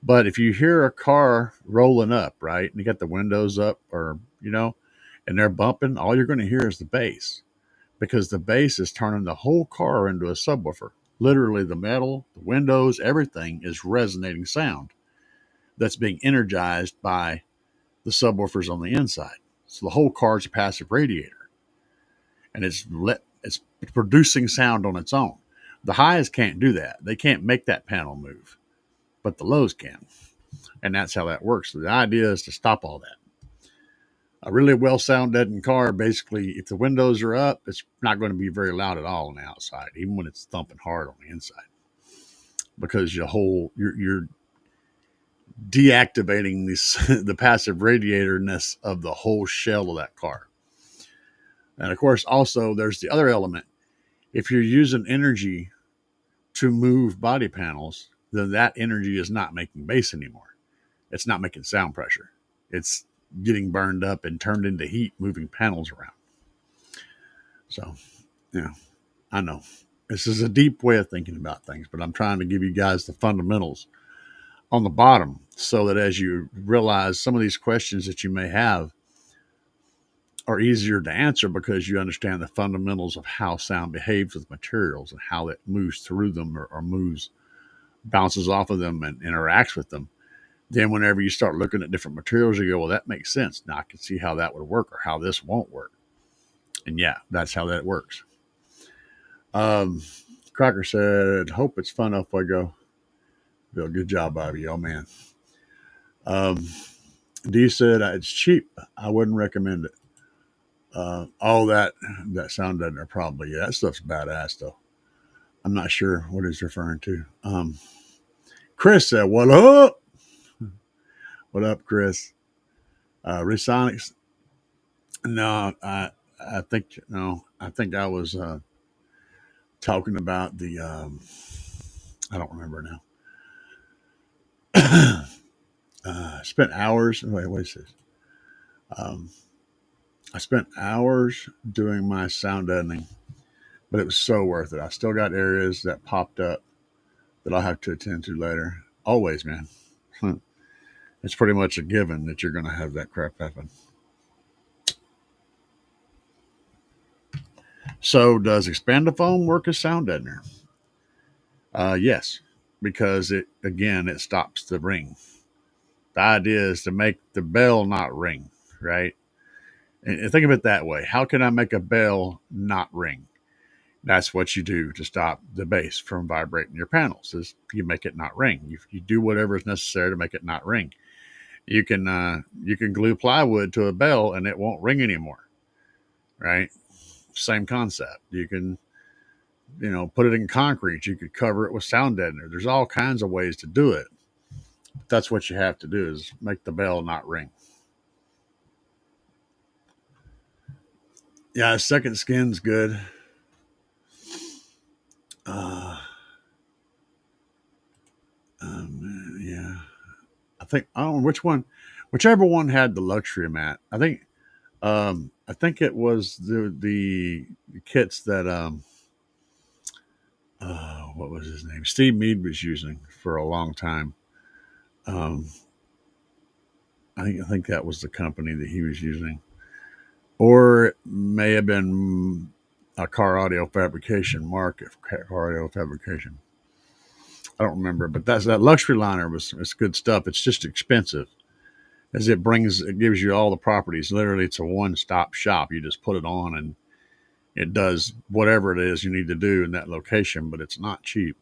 But if you hear a car rolling up, right, and you got the windows up, or and they're bumping, all you're going to hear is the bass, because the bass is turning the whole car into a subwoofer. Literally, the metal, the windows, everything is resonating sound that's being energized by the subwoofers on the inside. So the whole car is a passive radiator, and it's producing sound on its own. The highs can't do that. They can't make that panel move, but the lows can. And that's how that works. So the idea is to stop all that. A really well sound deadened car, basically, if the windows are up, it's not going to be very loud at all on the outside, even when it's thumping hard on the inside, because you're deactivating the passive radiatorness of the whole shell of that car. And of course, also there's the other element. If you're using energy to move body panels, then that energy is not making bass anymore. It's not making sound pressure. It's getting burned up and turned into heat, moving panels around. So, I know this is a deep way of thinking about things, but I'm trying to give you guys the fundamentals on the bottom, so that as you realize some of these questions that you may have are easier to answer, because you understand the fundamentals of how sound behaves with materials and how it moves through them, or bounces off of them and interacts with them. Then whenever you start looking at different materials, you go, well, that makes sense. Now I can see how that would work, or how this won't work. And yeah, that's how that works. Crocker said, hope it's fun up I go. Bill, good job, Bobby. Oh, man. D said, it's cheap. I wouldn't recommend it. All that sound doesn't are probably, yeah, that stuff's badass, though. I'm not sure what he's referring to. Chris said, what up? What up, Chris? Resonics? No, I think I was talking about the, I don't remember now. Spent hours. Wait, what is this? I spent hours doing my sound deadening, but it was so worth it. I still got areas that popped up that I'll have to attend to later. Always, man. It's pretty much a given that you're going to have that crap happen. So does Expandofoam work as sound deadener? Yes, because it stops the ring. The idea is to make the bell not ring, right? And think of it that way. How can I make a bell not ring? That's what you do to stop the bass from vibrating your panels. Is you make it not ring. You do whatever is necessary to make it not ring. You can glue plywood to a bell and it won't ring anymore, right? Same concept. You can put it in concrete. You could cover it with sound deadener. There's all kinds of ways to do it. But that's what you have to do is make the bell not ring. Yeah, second skin's good. Yeah, I don't know which one, whichever one had the luxury mat. I think it was the kits that what was his name? Steve Mead was using for a long time. Um, I think that was the company that he was using, or it may have been a Car Audio Fabrication, Mark Car Audio Fabrication. I don't remember, but that luxury liner it's good stuff. It's just expensive, as it gives you all the properties. Literally, it's a one-stop shop. You just put it on and it does whatever it is you need to do in that location, but it's not cheap.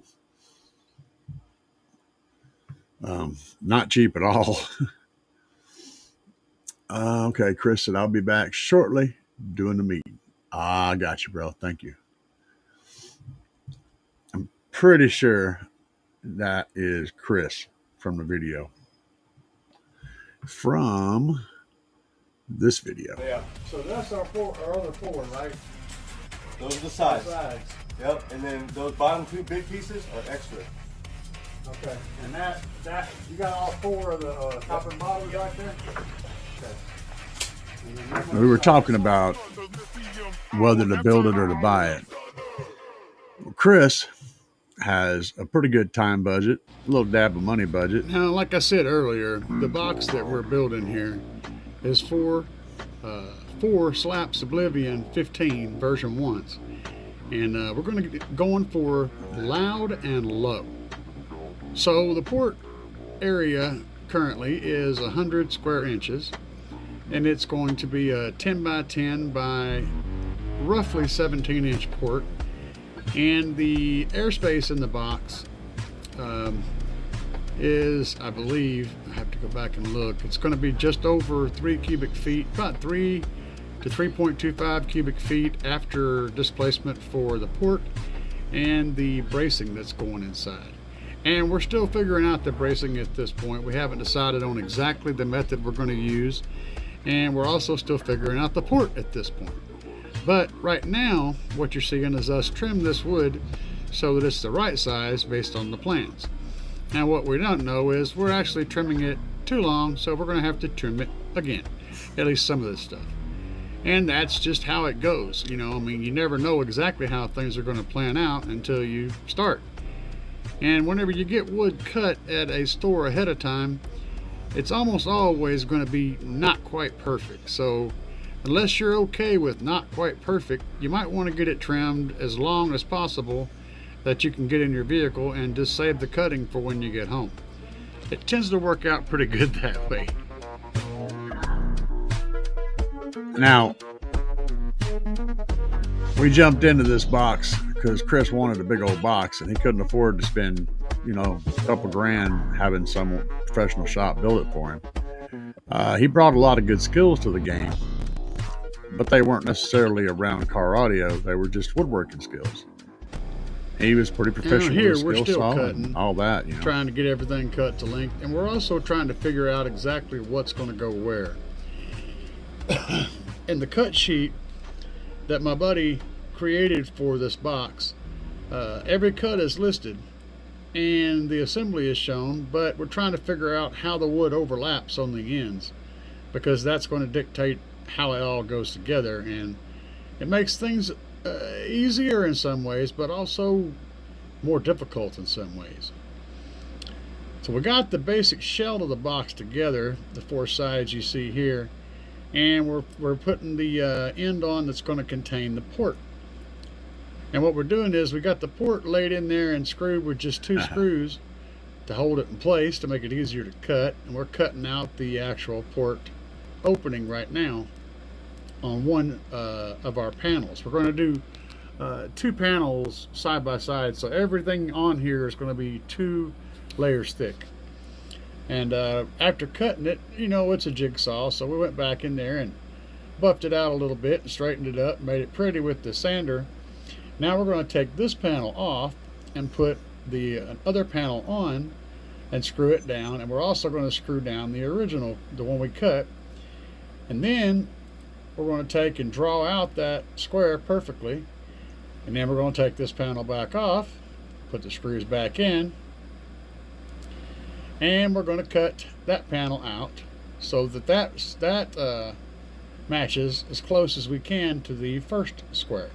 Not cheap at all. Okay, Chris said, I'll be back shortly doing the meeting. I got you, bro. Thank you. I'm pretty sure that is Chris from the video. From this video. Yeah. So that's our other four, right? Those are the sides. Yep. And then those bottom two big pieces are extra. Okay. And that you got all four of the top and bottom right there? Okay. We were talking about whether to build it or to buy it. Chris has a pretty good time budget, a little dab of money budget. Now, like I said earlier, the box that we're building here is for 4 Slaps Oblivion 15 version 1s. And we're going to get going for loud and low. So the port area currently is 100 square inches. And it's going to be a 10 by 10 by roughly 17-inch port. And the airspace in the box is, I believe, I have to go back and look, it's going to be just over 3 cubic feet, about 3 to 3.25 cubic feet after displacement for the port and the bracing that's going inside. And we're still figuring out the bracing at this point. We haven't decided on exactly the method we're going to use, and we're also still figuring out the port at this point. But right now, what you're seeing is us trim this wood so that it's the right size based on the plans. Now what we don't know is we're actually trimming it too long, so we're going to have to trim it again, at least some of this stuff. And that's just how it goes. I mean, you never know exactly how things are going to plan out until you start. And whenever you get wood cut at a store ahead of time, it's almost always going to be not quite perfect. So unless you're okay with not quite perfect, you might want to get it trimmed as long as possible that you can get in your vehicle and just save the cutting for when you get home. It tends to work out pretty good that way. Now, we jumped into this box because Chris wanted a big old box and he couldn't afford to spend, a couple grand having some professional shop build it for him. He brought a lot of good skills to the game, but they weren't necessarily around car audio. They were just woodworking skills. He was pretty professional. Here we're still cutting, all that, trying to get everything cut to length, and we're also trying to figure out exactly what's going to go where. In the cut sheet that my buddy created for this box, every cut is listed and the assembly is shown, but we're trying to figure out how the wood overlaps on the ends, because that's going to dictate how it all goes together, and it makes things easier in some ways, but also more difficult in some ways. So we got the basic shell of the box together, the 4 sides you see here, and we're putting the end on that's going to contain the port. And what we're doing is we got the port laid in there and screwed with just 2 screws to hold it in place to make it easier to cut. And we're cutting out the actual port opening right now on one of our panels. We're going to do 2 panels side by side, so everything on here is going to be 2 layers thick. And after cutting it, you know, it's a jigsaw, so we went back in there and buffed it out a little bit and straightened it up, made it pretty with the sander. Now we're going to take this panel off and put the other panel on and screw it down, and we're also going to screw down the original, the one we cut. And then we're going to take and draw out that square perfectly, and then we're going to take this panel back off, put the screws back in, and we're going to cut that panel out so that matches as close as we can to the first square.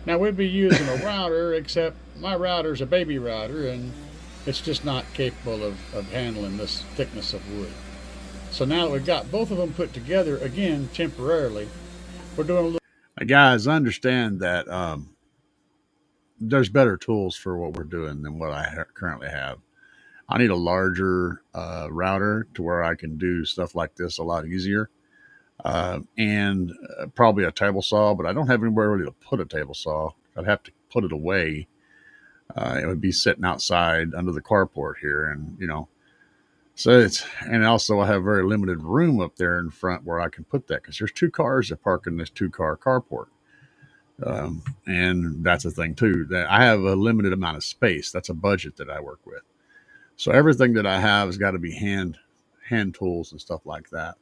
Now we'd be using a router, except my router is a baby router and it's just not capable of handling this thickness of wood. So now that we've got both of them put together, again, temporarily, we're doing a little... Guys, understand that there's better tools for what we're doing than what I currently have. I need a larger router to where I can do stuff like this a lot easier. And probably a table saw, but I don't have anywhere really to put a table saw. I'd have to put it away. It would be sitting outside under the carport here, and you know, so it's, and also I have very limited room up there in front where I can put that, because there's 2 cars that park in this 2-car carport. And that's a thing too, that I have a limited amount of space. That's a budget that I work with. So everything that I have has got to be hand tools and stuff like that.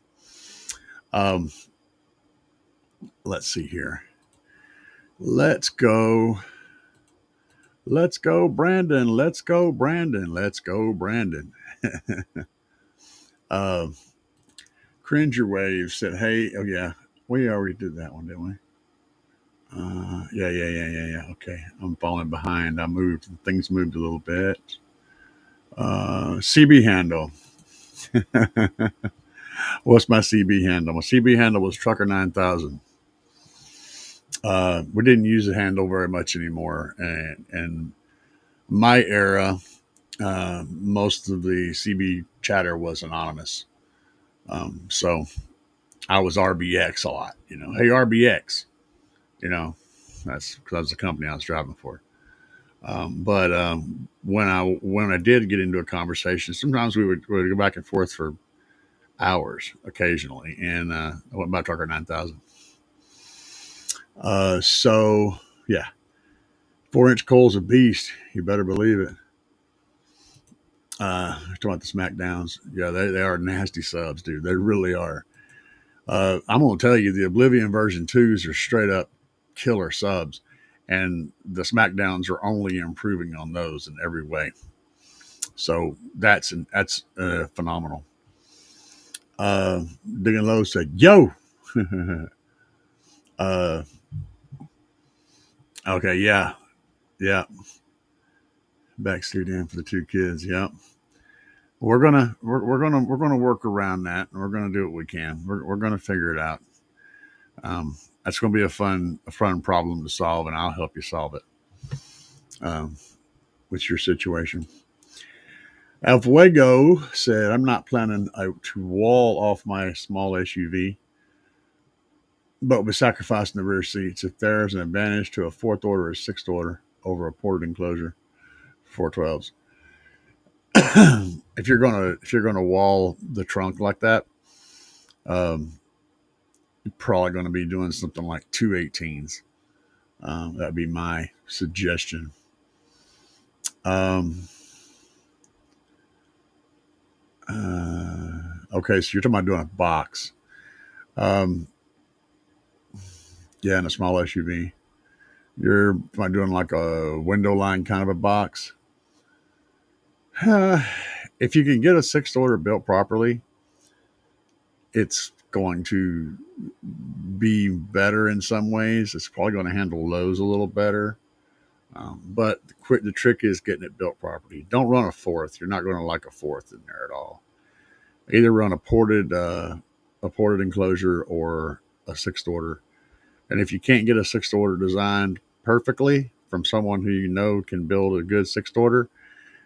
Let's see here. Let's go, Brandon. Let's go, Brandon. Let's go, Brandon. Cringer Wave said, hey, oh yeah, we already did that one, didn't we? Yeah. Okay. I'm falling behind. Things moved a little bit. CB handle. What's my CB handle? My CB handle was Trucker 9000. We didn't use the handle very much anymore. And my era, most of the CB chatter was anonymous. So I was RBX a lot, you know, hey, RBX, you know, that's because that was the company I was driving for. But when I did get into a conversation, sometimes we would go back and forth for hours occasionally, and I went by Trucker 9000. So yeah, 4-inch Cole's a beast. You better believe it. Talking about the Smackdowns. Yeah, they are nasty subs, dude. They really are. I'm going to tell you, the Oblivion version 2s are straight up killer subs, and the Smackdowns are only improving on those in every way. So that's phenomenal. Digging Low said, yo. Okay, yeah. Backseat in for the 2 kids. Yep. We're gonna work around that, and we're gonna do what we can. We're gonna figure it out. That's gonna be a fun problem to solve, and I'll help you solve it. With your situation. Alfuego said, I'm not planning to wall off my small SUV, but we're sacrificing the rear seats. If there's an advantage to a 4th order or 6th order over a ported enclosure, 412s. If you're gonna wall the trunk like that, you're probably going to be doing something like 2 18s. That'd be my suggestion. Okay, so you're talking about doing a box. Yeah, in a small SUV. You're doing like a window line kind of a box. If you can get a 6th order built properly, it's going to be better in some ways. It's probably going to handle lows a little better. But the trick is getting it built properly. Don't run a 4th. You're not going to like a 4th in there at all. Either run a ported enclosure or a 6th order. And if you can't get a 6th order designed perfectly, from someone who you know can build a good sixth order,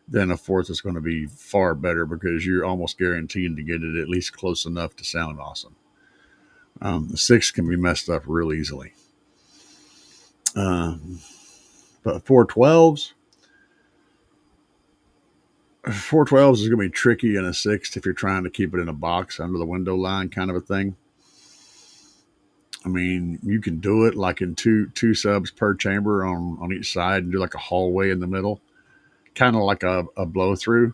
then a fourth is going to be far better because you're almost guaranteed to get it at least close enough to sound awesome. The sixth can be messed up real easily. But 412s is going to be tricky in a sixth if you're trying to keep it in a box under the window line kind of a thing. I mean, you can do it like in two subs per chamber on each side and do like a hallway in the middle, kind of like a blow through.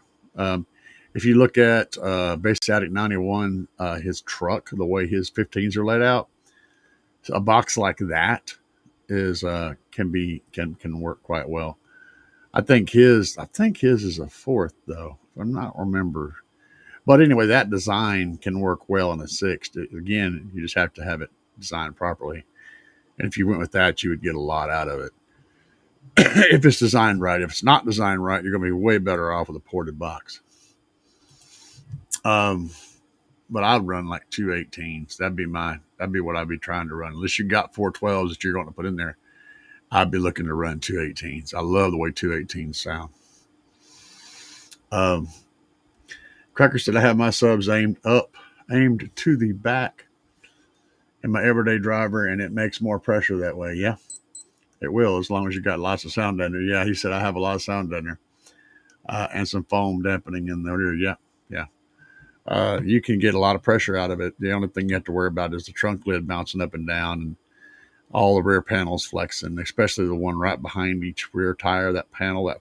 If you look at Bass Static 91, his truck, the way his 15s are laid out, a box like that is can work quite well. I think his is a fourth though, if I'm not remember. But anyway, that design can work well in a sixth. Again, you just have to have it designed properly. And if you went with that, you would get a lot out of it. If it's designed right. If it's not designed right, you're going to be way better off with a ported box. But I'd run like 218s. That'd be what I'd be trying to run. Unless you got 412s that you're going to put in there, I'd be looking to run 218s. I love the way 218s sound. Cracker said I have my subs aimed to the back in my everyday driver, and it makes more pressure that way. Yeah, it will, as long as you got lots of sound deadener. Yeah, he said I have a lot of sound deadener and some foam dampening in the rear. Yeah. You can get a lot of pressure out of it. The only thing you have to worry about is the trunk lid bouncing up and down and all the rear panels flexing, especially the one right behind each rear tire. That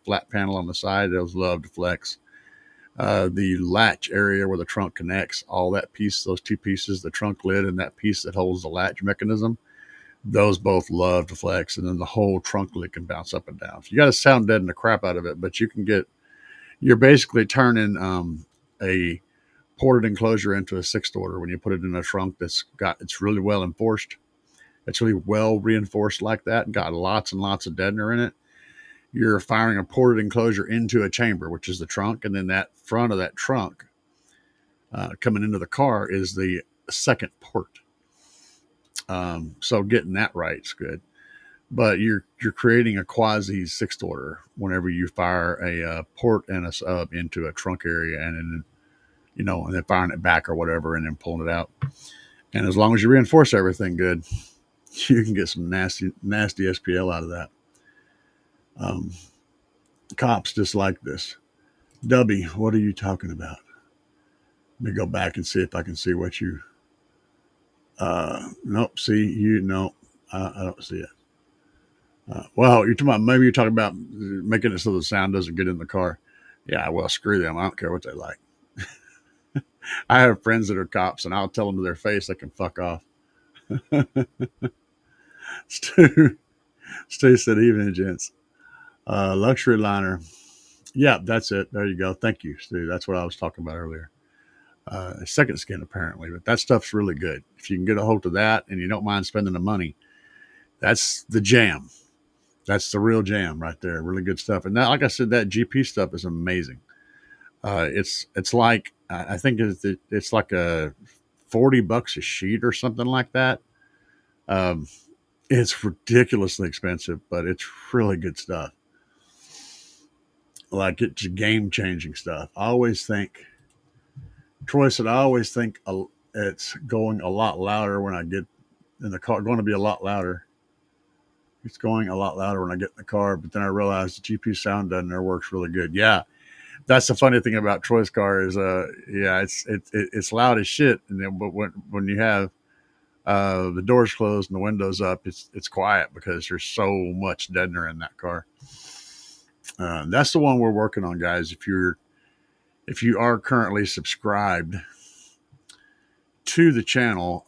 flat panel on the side, those love to flex. The latch area where the trunk connects, all that piece, those two pieces, the trunk lid and that piece that holds the latch mechanism, those both love to flex. And then the whole trunk lid can bounce up and down. So you got to sound deaden the crap out of it, but you're basically turning a ported enclosure into a sixth order when you put it in a trunk it's really well enforced. It's really well reinforced like that and got lots and lots of deadener in it. You're firing a ported enclosure into a chamber, which is the trunk, and then that front of that trunk coming into the car is the second port. So getting that right is good. But you're creating a quasi sixth order whenever you fire a port and a sub into a trunk area, and then firing it back or whatever, and then pulling it out. And as long as you reinforce everything good, you can get some nasty SPL out of that. Cops just like this. Dubby, what are you talking about? Let me go back and see if I can see what you. Nope. See, I don't see it. Well, maybe you're talking about making it so the sound doesn't get in the car. Yeah, well, screw them. I don't care what they like. I have friends that are cops, and I'll tell them to their face they can fuck off. Stu said, evening, gents. Luxury liner. Yeah, that's it. There you go. Thank you, Stu. That's what I was talking about earlier. Second skin, apparently, but that stuff's really good. If you can get a hold of that and you don't mind spending the money, that's the jam. That's the real jam right there. Really good stuff. And that, like I said, that GP stuff is amazing. It's like, I think it's like a $40 a sheet or something like that. It's ridiculously expensive, but it's really good stuff. Like, it's game-changing stuff. Troy said, I always think it's going a lot louder when I get in the car. Going to be a lot louder. It's going a lot louder when I get in the car, but then I realized the GP sound deadener works really good. Yeah, that's the funny thing about Troy's car is, it's loud as shit, and then but when you have the doors closed and the windows up, it's quiet because there's so much deadener in that car. That's the one we're working on, guys. If you are currently subscribed to the channel,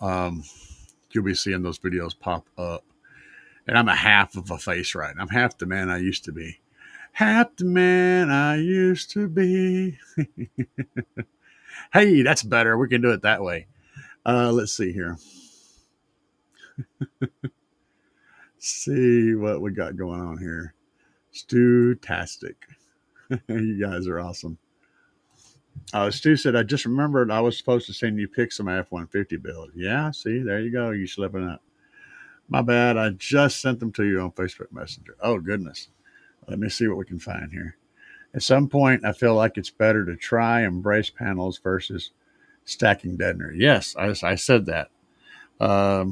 you'll be seeing those videos pop up. And I'm a half of a face right. I'm half the man I used to be. Half the man I used to be. Hey, that's better. We can do it that way. Let's see here. See what we got going on here. Stu-tastic. You guys are awesome. Stu said, I just remembered I was supposed to send you pics of my F-150 build. Yeah, see, there you go. You slipping up. My bad. I just sent them to you on Facebook Messenger. Oh, goodness. Let me see what we can find here. At some point, I feel like it's better to try and brace panels versus stacking deadener. Yes, I said that. A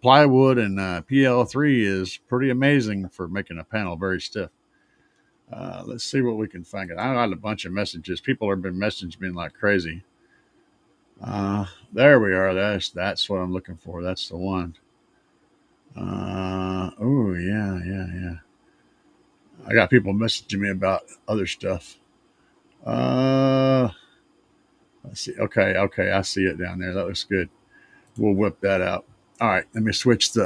plywood and PL3 is pretty amazing for making a panel very stiff. Let's see what we can find. I got a bunch of messages. People have been messaging me like crazy. There we are. That's what I'm looking for. That's the one. Oh yeah. I got people messaging me about other stuff. Let's see. Okay. I see it down there. That looks good. We'll whip that out. All right. Let me switch the.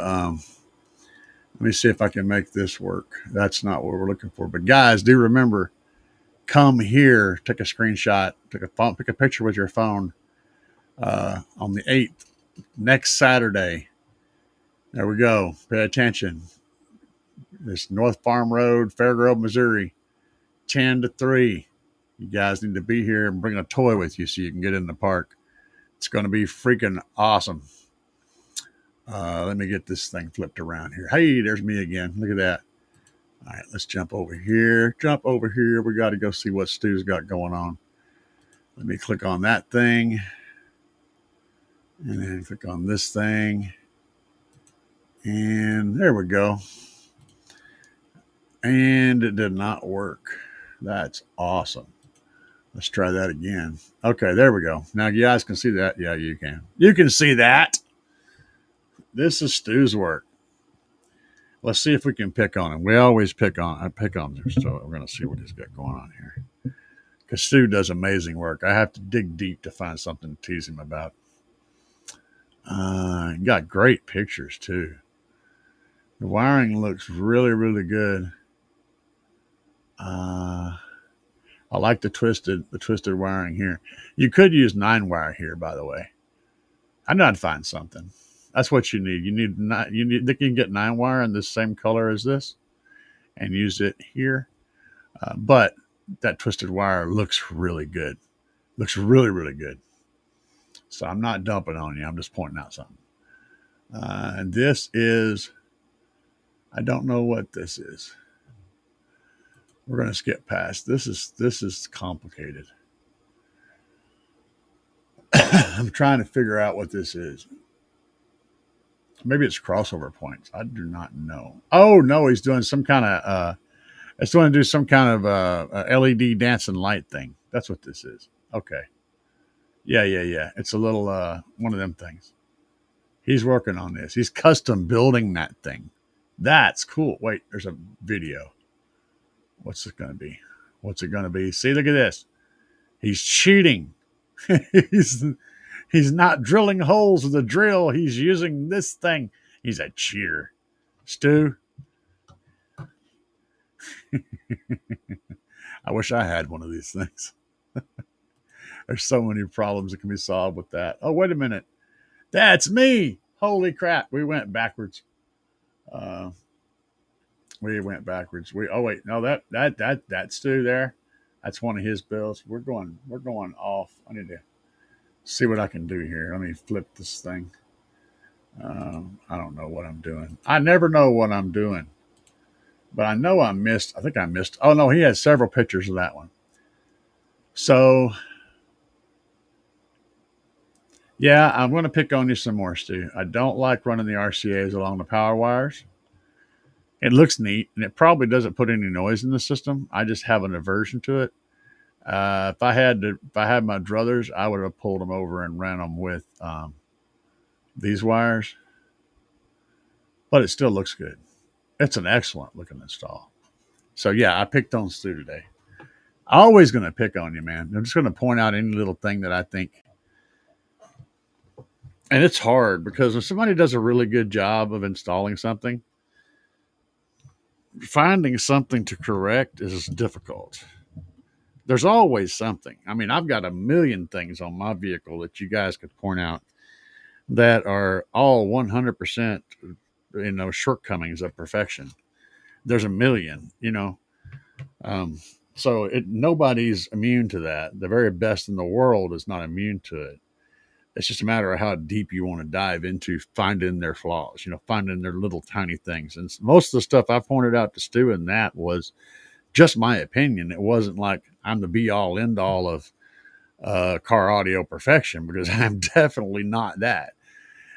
Let me see if I can make this work. That's not what we're looking for. But guys, do remember, come here, take a screenshot, pick a picture with your phone on the 8th, next Saturday. There we go. Pay attention. This North Farm Road, Fairgrove, Missouri, 10 to 3. You guys need to be here and bring a toy with you so you can get in the park. It's going to be freaking awesome. Let me get this thing flipped around here. Hey, there's me again. Look at that. All right, let's jump over here. We got to go see what Stu's got going on. Let me click on that thing. And then click on this thing. And there we go. And it did not work. That's awesome. Let's try that again. Okay, there we go. Now you guys can see that. Yeah, you can. You can see that. This is Stu's work. Let's see if we can pick on him. We always pick on him. So we're going to see what he's got going on here. Because Stu does amazing work. I have to dig deep to find something to tease him about. Got great pictures too. The wiring looks really, really good. I like the twisted wiring here. You could use 9-wire here, by the way. I know I'd find something. That's what you need. You can get 9-wire in the same color as this and use it here. But that twisted wire looks really good. Looks really, really good. So I'm not dumping on you. I'm just pointing out something. And this is, I don't know what this is. We're going to skip past. This is complicated. I'm trying to figure out what this is. Maybe it's crossover points. I do not know. Oh no, he's doing some kind of. It's going to do some kind of LED dancing light thing. That's what this is. Okay. Yeah. It's a little one of them things. He's working on this. He's custom building that thing. That's cool. Wait, there's a video. What's it going to be? What's it going to be? See, look at this. He's cheating. He's not drilling holes with a drill. He's using this thing. He's a cheater. Stu, I wish I had one of these things. There's so many problems that can be solved with that. Oh, wait a minute. That's me. Holy crap. We went backwards. Oh wait, no, that's Stu there. That's one of his builds. We're going off. I need to see what I can do here. Let me flip this thing. I don't know what I'm doing. I never know what I'm doing. But I know I think I missed. Oh no, he has several pictures of that one. So yeah, I'm going to pick on you some more, Stu. I don't like running the RCAs along the power wires. It looks neat, and it probably doesn't put any noise in the system. I just have an aversion to it. If I had my druthers, I would have pulled them over and ran them with these wires. But it still looks good. It's an excellent looking install. So yeah, I picked on Stu today. Always going to pick on you, man. I'm just going to point out any little thing that I think. And it's hard because if somebody does a really good job of installing something, finding something to correct is difficult. There's always something. I mean, I've got a million things on my vehicle that you guys could point out that are all 100%, shortcomings of perfection. There's a million, so nobody's immune to that. The very best in the world is not immune to it. It's just a matter of how deep you want to dive into finding their flaws, finding their little tiny things. And most of the stuff I pointed out to Stu in that was just my opinion. It wasn't like I'm the be all end all of car audio perfection, because I'm definitely not that.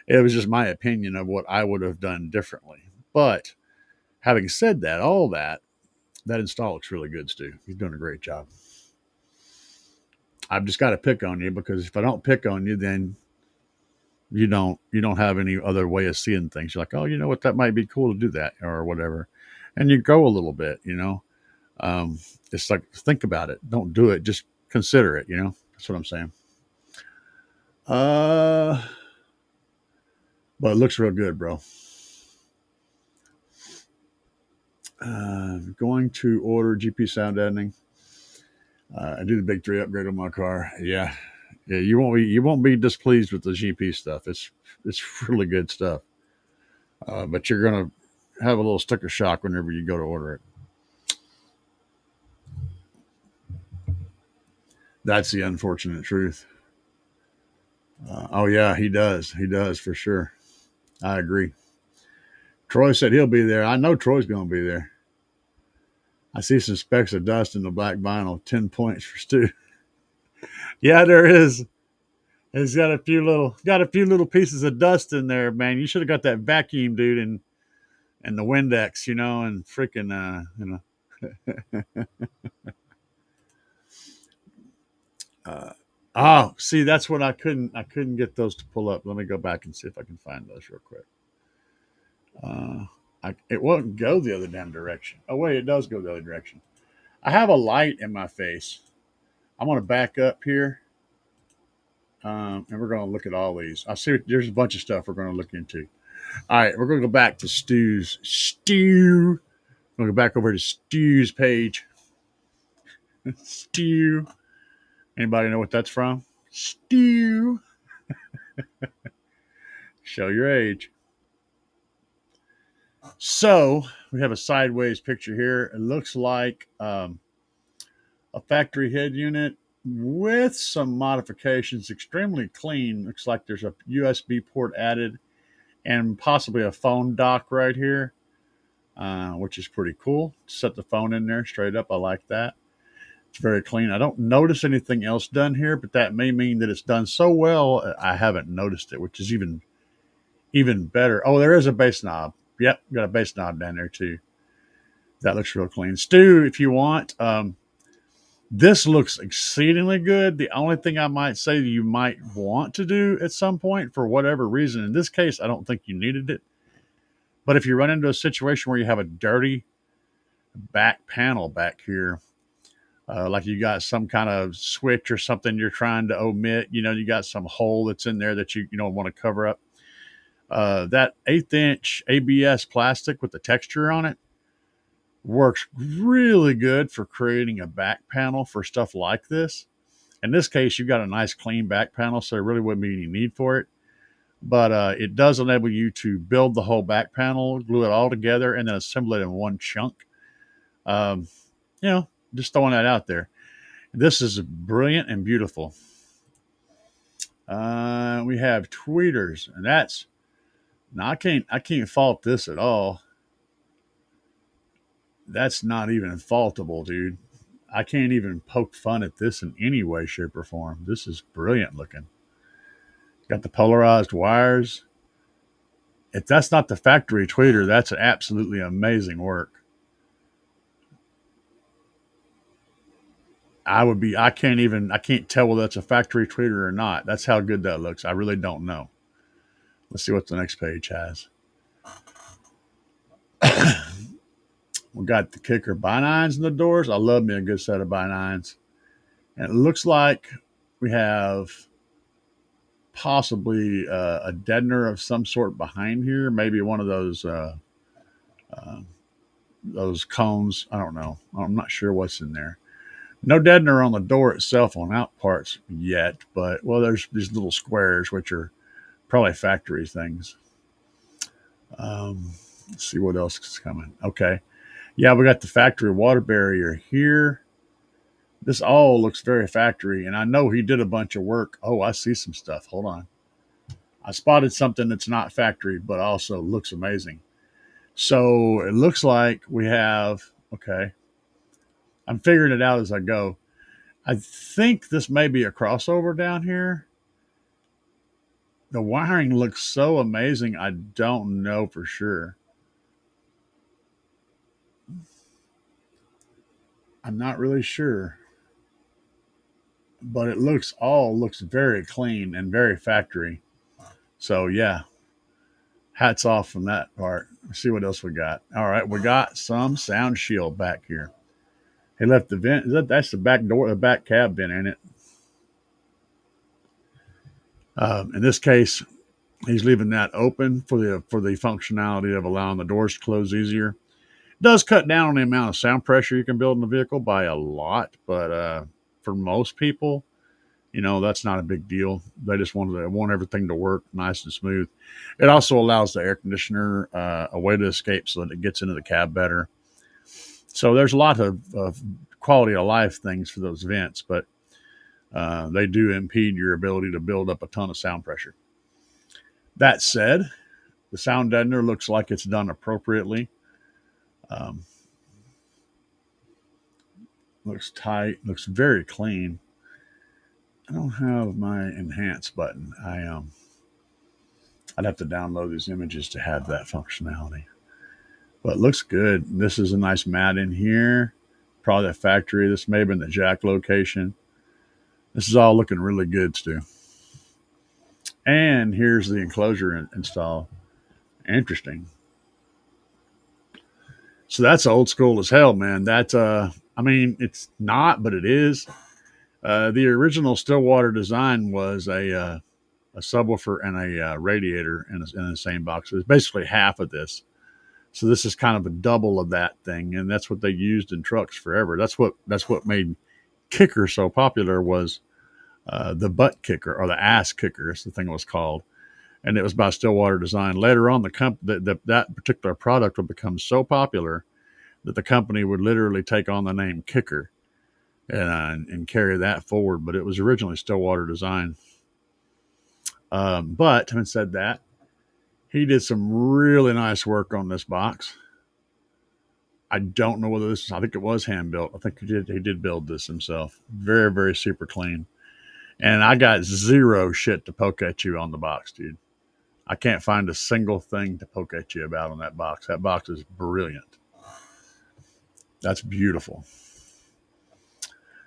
It was just my opinion of what I would have done differently. But having said that, all that install looks really good, Stu. He's doing a great job. I've just got to pick on you, because if I don't pick on you, then you don't have any other way of seeing things. You're like, oh, you know what, that might be cool to do that or whatever, and you go a little bit. It's like, think about it, don't do it, just consider it. That's what I'm saying. Uh, but it looks real good, bro. Going to order GP sound deadening. I do the big 3 upgrade on my car. Yeah, you won't be displeased with the GP stuff. It's really good stuff. But you're gonna have a little sticker shock whenever you go to order it. That's the unfortunate truth. Oh yeah, he does. He does for sure. I agree. Troy said he'll be there. I know Troy's going to be there. I see some specks of dust in the black vinyl. 10 points for Stu. Yeah, there is. It's got a few little pieces of dust in there, man. You should have got that vacuum, dude, and the Windex, and freaking, oh, see, that's what I couldn't get those to pull up. Let me go back and see if I can find those real quick. It won't go the other damn direction. Oh wait, it does go the other direction. I have a light in my face. I'm going to back up here, and we're going to look at all these. I see there's a bunch of stuff we're going to look into. All right, we're going to go back to Stu's. Stu. We're going to go back over to Stu's page. Stu. Anybody know what that's from? Stu. Show your age. So we have a sideways picture here. It looks like a factory head unit with some modifications. Extremely clean. Looks like there's a USB port added and possibly a phone dock right here, which is pretty cool. Set the phone in there straight up. I like that. It's very clean. I don't notice anything else done here, but that may mean that it's done so well I haven't noticed it, which is even better. Oh, there is a bass knob. Yep, got a bass knob down there too. That looks real clean. Stu, if you want, this looks exceedingly good. The only thing I might say you might want to do at some point, for whatever reason, in this case, I don't think you needed it. But if you run into a situation where you have a dirty back panel back here, like you got some kind of switch or something you're trying to omit, you got some hole that's in there that you don't want to cover up. That 1/8" ABS plastic with the texture on it works really good for creating a back panel for stuff like this. In this case, you've got a nice clean back panel, so there really wouldn't be any need for it. But it does enable you to build the whole back panel, glue it all together, and then assemble it in one chunk. Just throwing that out there. This is brilliant and beautiful. We have tweeters, and that's now I can't fault this at all. That's not even faultable, dude. I can't even poke fun at this in any way, shape, or form. This is brilliant looking. Got the polarized wires. If that's not the factory tweeter, that's absolutely amazing work. I can't tell whether that's a factory tweeter or not. That's how good that looks. I really don't know. Let's see what the next page has. We got the kicker bi-nines in the doors. I love me a good set of bi-nines. And it looks like we have possibly a deadener of some sort behind here. Maybe one of those cones. I don't know. I'm not sure what's in there. No deadener on the door itself on out parts yet, but there's these little squares which are probably factory things. Let's see what else is coming. Okay. Yeah, we got the factory water barrier here. This all looks very factory, and I know he did a bunch of work. Oh, I see some stuff. Hold on. I spotted something that's not factory, but also looks amazing. So it looks like we have, okay, I'm figuring it out as I go. I think this may be a crossover down here. The wiring looks so amazing, I don't know for sure. I'm not really sure. But it looks very clean and very factory. So yeah, hats off from that part. Let's see what else we got. All right, we got some sound shield back here. He left the vent. That's the back door, the back cab vent in it. In this case, he's leaving that open for the functionality of allowing the doors to close easier. It does cut down on the amount of sound pressure you can build in the vehicle by a lot, but for most people, that's not a big deal. They just want everything to work nice and smooth. It also allows the air conditioner a way to escape so that it gets into the cab better. So there's a lot of quality of life things for those vents, but they do impede your ability to build up a ton of sound pressure. That said, the sound deadener looks like it's done appropriately. Looks tight, looks very clean. I don't have my enhance button. I'd have to download these images to have that functionality. But it looks good. This is a nice mat in here. Probably the factory. This may have been the jack location. This is all looking really good, Stu. And here's the enclosure install. Interesting. So that's old school as hell, man. That's it's not, but it is. The original Stillwater design was a subwoofer and a radiator in the same box. It was basically half of this. So this is kind of a double of that thing, and that's what they used in trucks forever. That's what made Kicker so popular was the butt kicker or the ass kicker, is the thing it was called, and it was by Stillwater Design. Later on, that particular product would become so popular that the company would literally take on the name Kicker and carry that forward. But it was originally Stillwater Design. But having said that, he did some really nice work on this box. I don't know whether I think it was hand built. I think he did build this himself. Very, very super clean. And I got zero shit to poke at you on the box, dude. I can't find a single thing to poke at you about on that box. That box is brilliant. That's beautiful.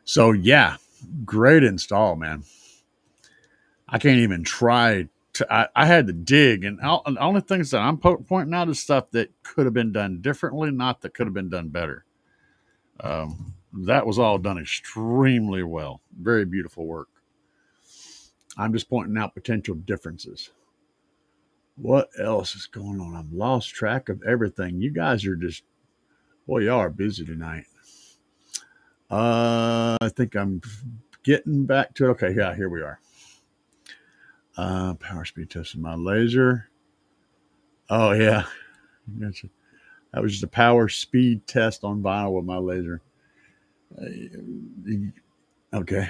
So yeah, great install, man. I can't even try to. I had to dig, and the only things that I'm pointing out is stuff that could have been done differently, not that could have been done better. That was all done extremely well. Very beautiful work. I'm just pointing out potential differences. What else is going on? I've lost track of everything. You guys are just, boy, y'all are busy tonight. I think I'm getting back to it. Okay, yeah, here we are. Power speed testing my laser. Oh yeah, that was just a power speed test on vinyl with my laser. Okay,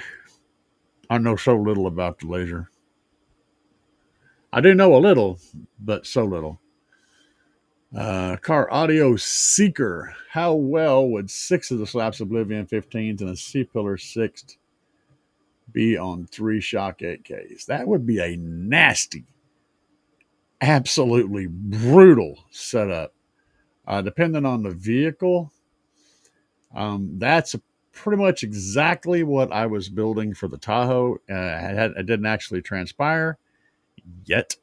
I know so little about the laser. I do know a little, but so little. Car audio seeker. How well would 6 of the Slaps Oblivion 15s and a C-Pillar 6 be on 3 Shock 8Ks? That would be a nasty, absolutely brutal setup. Depending on the vehicle, that's pretty much exactly what I was building for the Tahoe. It didn't actually transpire yet.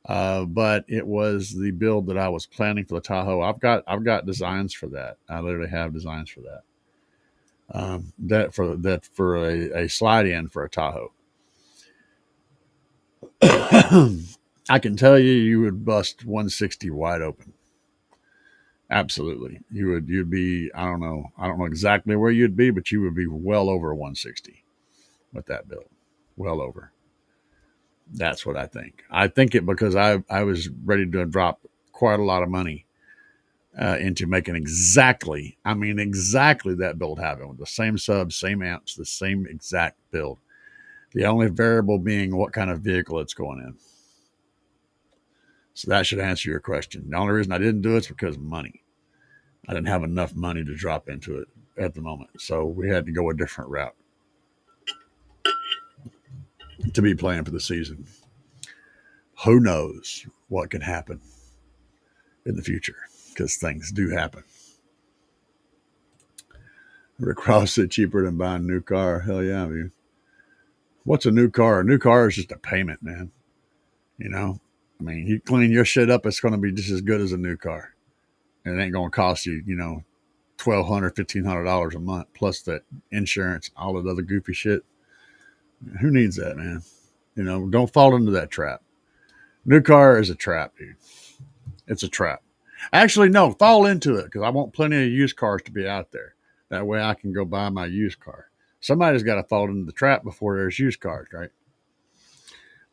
But it was the build that I was planning for the Tahoe. I've got designs for that. I literally have designs for that. For a slide in for a Tahoe. I can tell you would bust 160 wide open. Absolutely, you'd be. I don't know exactly where you'd be, but you would be well over 160 with that build. Well over. That's what I think. I think it because I was ready to drop quite a lot of money into making exactly that build happen with the same subs, same amps, the same exact build. The only variable being what kind of vehicle it's going in. So that should answer your question. The only reason I didn't do it is because of money. I didn't have enough money to drop into it at the moment. So we had to go a different route to be playing for the season. Who knows what can happen in the future, because things do happen. Rick Ross said cheaper than buying a new car. Hell yeah, I mean, what's a new car? A new car is just a payment, man. You know, I mean, you clean your shit up, it's going to be just as good as a new car. And it ain't going to cost you, $1,200, $1,500 a month, plus that insurance, all that other goofy shit. Who needs that, man? Don't fall into that trap. New car is a trap, dude. It's a trap. Actually, no, fall into it, because I want plenty of used cars to be out there. That way I can go buy my used car. Somebody's got to fall into the trap before there's used cars, right?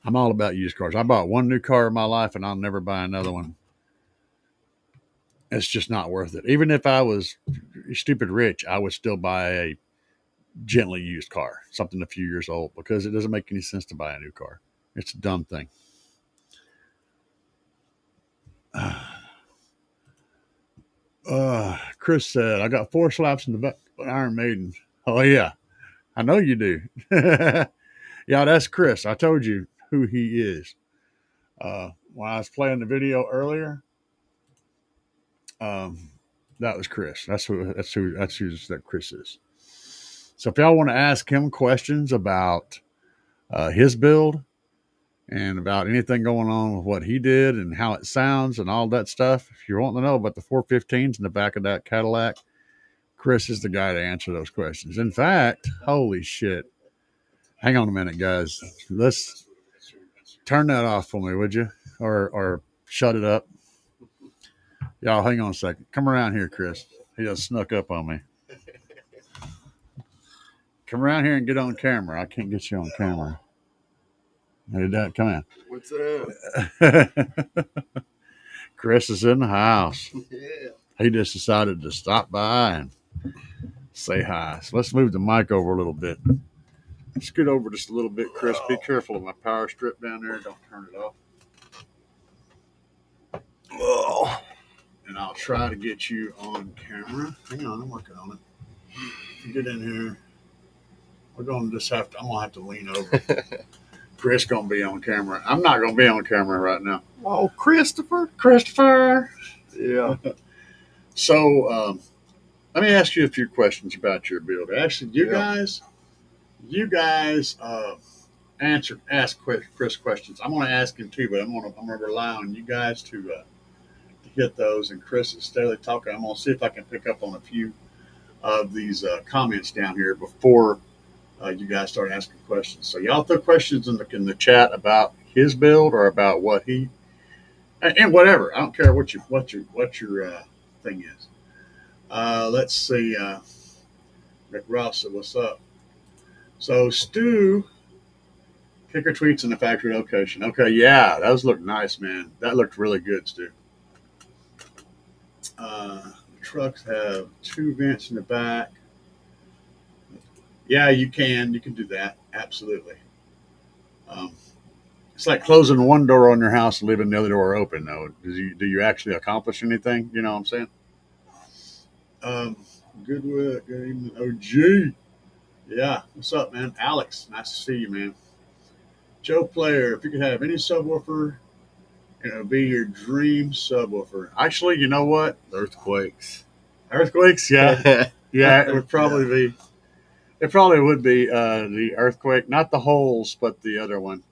I'm all about used cars. I bought one new car in my life, and I'll never buy another one. It's just not worth it. Even if I was stupid rich, I would still buy a gently used car, something a few years old, because it doesn't make any sense to buy a new car. It's a dumb thing. Chris said, I got 4 slaps in the back of Iron Maiden. Oh, yeah. I know you do. Yeah, that's Chris. I told you who he is. When I was playing the video earlier, that was Chris. That's who that Chris is. So if y'all want to ask him questions about his build and about anything going on with what he did and how it sounds and all that stuff, if you want to know about the 415s in the back of that Cadillac, Chris is the guy to answer those questions. In fact, holy shit. Hang on a minute, guys. Let's turn that off for me, would you? Or shut it up. Y'all, hang on a second. Come around here, Chris. He just snuck up on me. Come around here and get on camera. I can't get you on camera. Hey, Dad, come in. What's up? Chris is in the house. Yeah. He just decided to stop by and say hi. So let's move the mic over a little bit. Scoot over just a little bit, Chris. Be careful of my power strip down there. Don't turn it off. Oh. And I'll try to get you on camera. Hang on, I'm working on it. Get in here. I'm gonna have to lean over. Chris gonna be on camera. I'm not gonna be on camera right now. Oh, Christopher. Yeah. So let me ask you a few questions about your build. Actually, you guys ask Chris questions. I'm gonna ask him too, but I'm gonna rely on you guys to get those. And Chris is steadily talking. I'm gonna see if I can pick up on a few of these comments down here before you guys start asking questions. So y'all throw questions in the chat about his build or about what he and whatever. I don't care what your thing is. Let's see. Rick Ross said, "What's up?" So Stu, kicker tweets in the factory location. Okay, yeah, those look nice, man. That looked really good, Stu. The trucks have 2 vents in the back. Yeah, you can do that. Absolutely. It's like closing one door on your house and leaving the other door open, though. Do you actually accomplish anything? You know what I'm saying? Good work. Good evening. OG. Yeah. What's up, man? Alex, nice to see you, man. Joe Player, if you could have any subwoofer, it would be your dream subwoofer. Actually, you know what? Earthquakes. Earthquakes? Yeah. Yeah, it would probably be. It probably would be the Earthquake, not the holes, but the other one.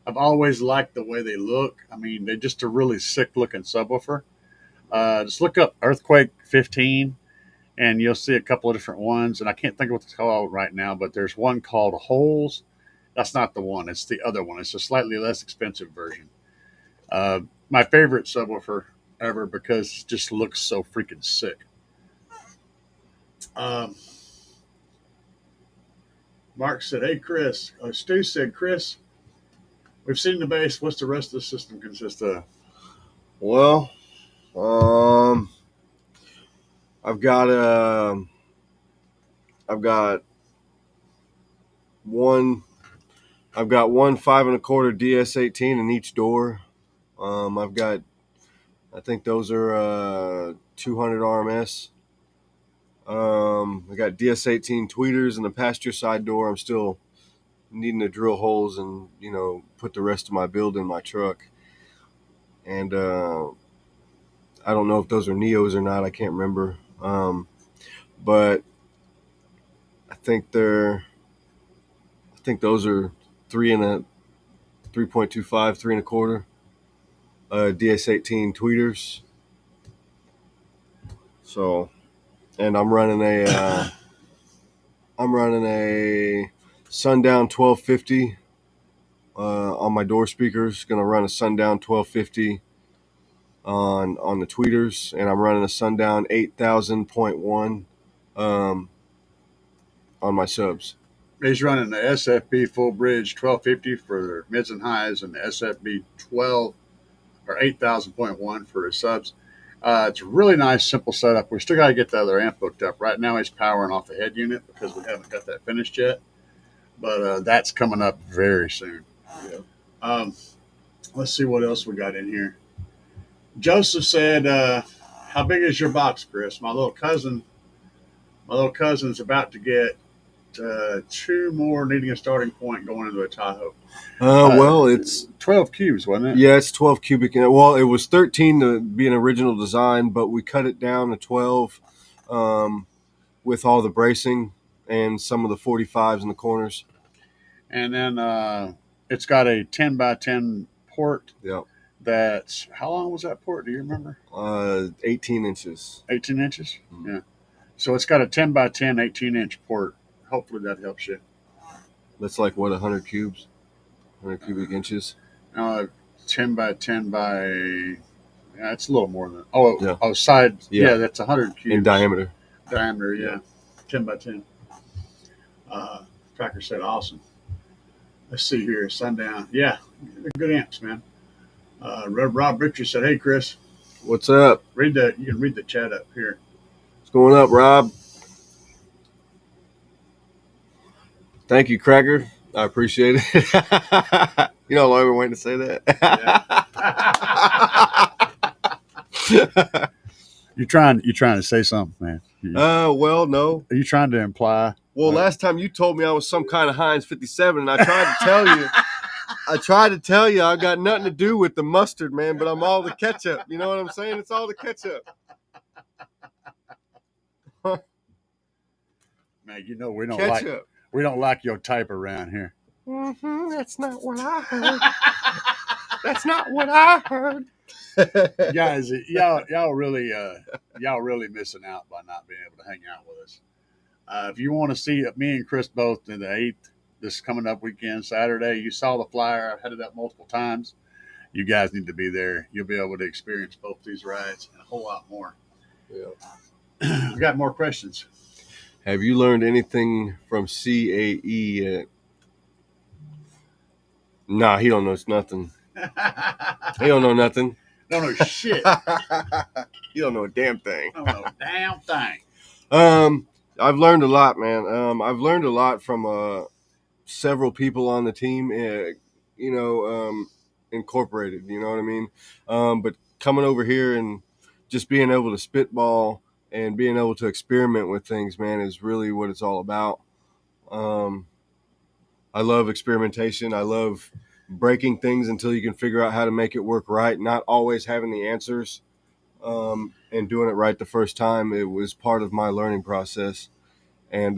I've always liked the way they look. I mean, they're just a really sick-looking subwoofer. Just look up Earthquake 15, and you'll see a couple of different ones. And I can't think of what it's called right now, but there's one called Holes. That's not the one. It's the other one. It's a slightly less expensive version. My favorite subwoofer ever because it just looks so freaking sick. Mark said, "Hey, Chris." Stu said, "Chris, we've seen the base. What's the rest of the system consist of?" Well, I've got one 5 1/4 DS18 in each door. I think those are 200 RMS. I got DS18 tweeters in the passenger side door. I'm still needing to drill holes and put the rest of my build in my truck. And I don't know if those are Neos or not. I can't remember. But I think those are 3.25, 3 1/4 DS18 tweeters. So, and I'm running a Sundown 1250 on my door speakers. Going to run a Sundown 1250 on the tweeters, and I'm running a Sundown 8000.1 on my subs. He's running the SFB full bridge 1250 for their mids and highs, and the SFB 12 or 8000.1 for his subs. It's a really nice, simple setup. We still got to get the other amp hooked up. Right now, he's powering off the head unit because we haven't got that finished yet. But that's coming up very soon. Yeah. Let's see what else we got in here. Joseph said, "How big is your box, Chris? My little cousin's about to get 2 more, needing a starting point going into a Tahoe." Well, it's 12 cubes, wasn't it? Yeah, it's 12 cubic. Well, it was 13 to be an original design, but we cut it down to 12 with all the bracing and some of the 45s in the corners. And then it's got a 10 by 10 port. Yep. That's, how long was that port? Do you remember? 18 inches. 18 inches? Mm-hmm. Yeah. So it's got a 10 by 10, 18-inch port. Hopefully that helps you. That's like, what, 100 cubes? 100 cubic inches? 10 by 10 by, yeah, it's a little more than, yeah. Side, yeah, that's 100 cubes. In diameter. Diameter, yeah. 10 by 10. Tracker said, awesome. Let's see here, Sundown. Yeah, they're good amps, man. Rob Richards said, "Hey, Chris." What's up? You can read the chat up here. What's going up, Rob? Thank you, Cracker. I appreciate it. You know how long I've been waiting to say that? Yeah. You trying to say something, man? Well, no. Are you trying to imply? Well, last time you told me I was some kind of Heinz 57, and I tried to tell you, I've got nothing to do with the mustard, man, but I'm all the ketchup. You know what I'm saying? It's all the ketchup. Man, you know we don't like your type around here. Mm-hmm, that's not what I heard. That's not what I heard. Guys, y'all really missing out by not being able to hang out with us. If you want to see me and Chris both in the 8th, this coming up weekend, Saturday, you saw the flyer. I've had it up multiple times. You guys need to be there. You'll be able to experience both these rides and a whole lot more. Yeah. I've got more questions. Have you learned anything from CAE yet? Nah, he don't know nothing. He don't know nothing. Don't know shit. You don't know a damn thing. Don't know a damn thing. I've learned a lot, man. I've learned a lot from several people on the team, incorporated, you know what I mean? But coming over here and just being able to spitball and being able to experiment with things, man, is really what it's all about. I love experimentation. I love breaking things until you can figure out how to make it work right, not always having the answers. And doing it right the first time. It was part of my learning process. And,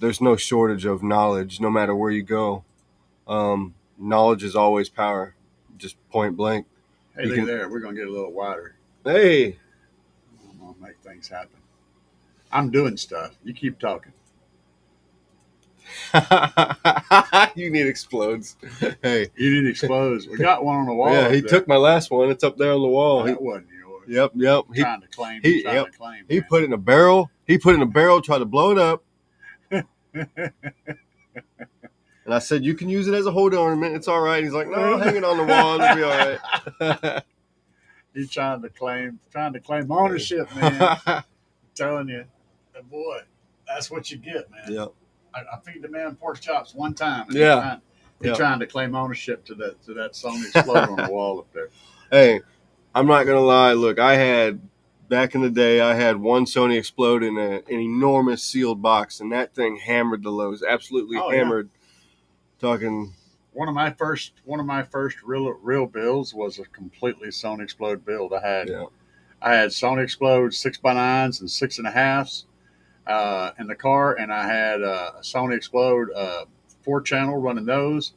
there's no shortage of knowledge, no matter where you go. Knowledge is always power, just point blank. Hey, look there. We're going to get a little wider. Hey. I'm going to make things happen. I'm doing stuff. You keep talking. You need explodes. Hey, you need explodes. We got one on the wall. Yeah, he took my last one. It's up there on the wall. That wasn't yours. Yep. Trying to claim. He put it in a barrel. Tried to blow it up. And I said, "You can use it as a hold ornament. It's all right." He's like, "No, hang it on the wall. It'll be all right." He's trying to claim ownership, man. I'm telling you, boy, that's what you get, man. Yep. I feed the man pork chops one time. And Yeah. He's trying to claim ownership to that Sony Exploder on the wall up there. Hey, I'm not gonna lie. Look, back in the day, I had one Sony Explode in an enormous sealed box, and that thing hammered the lows. Absolutely hammered. Yeah. Talking. One of my first real builds was a completely Sony Explode build. I had Sony Explode 6x9s and 6.5s in the car, and I had a Sony Explode 4-channel running those,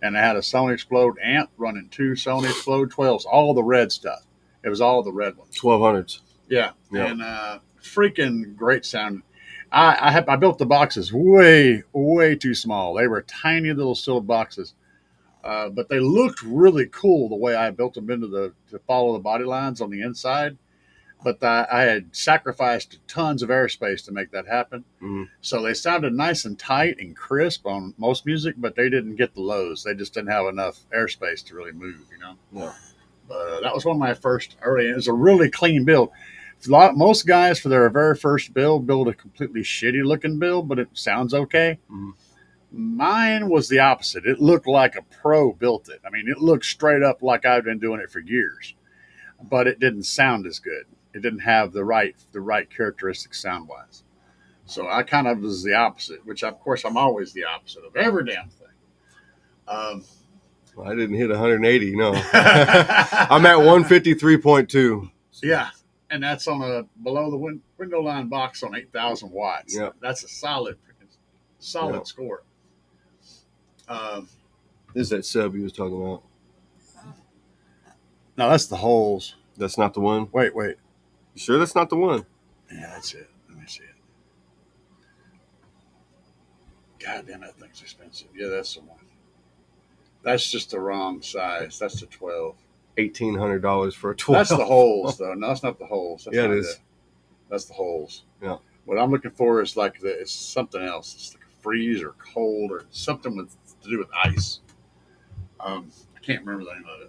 and I had a Sony Explode amp running 2 Sony Explode 12s, all the red stuff. It was all the red ones. 1200s. Yeah. And freaking great sound. I built the boxes way too small. They were tiny little sealed boxes, but they looked really cool the way I built them to follow the body lines on the inside. But I had sacrificed tons of airspace to make that happen. Mm-hmm. So they sounded nice and tight and crisp on most music, but they didn't get the lows. They just didn't have enough airspace to really move, you know? Yeah. But that was one of my first early. It was a really clean build. Most guys, for their very first build a completely shitty looking build, but it sounds okay. Mm-hmm. Mine was the opposite. It looked like a pro built it. I mean, it looked straight up like I've been doing it for years, but it didn't sound as good. It didn't have the right characteristics sound wise. So I kind of was the opposite, which of course I'm always the opposite of every damn thing. Well, I didn't hit 180. No, I'm at 153.2. Yeah. And that's on a below the window line box on 8,000 watts. Yep. That's a solid score. This is that sub you was talking about. No, that's the holes. That's not the one? Wait. You sure that's not the one? Yeah, that's it. Let me see it. God damn, that thing's expensive. Yeah, that's the one. That's just the wrong size. That's the 12. $1,800 for a 12. That's the holes, though. No, that's not the holes. That's it is. That's the holes. Yeah. What I'm looking for is it's something else. It's like a freeze or cold or something to do with ice. I can't remember the name of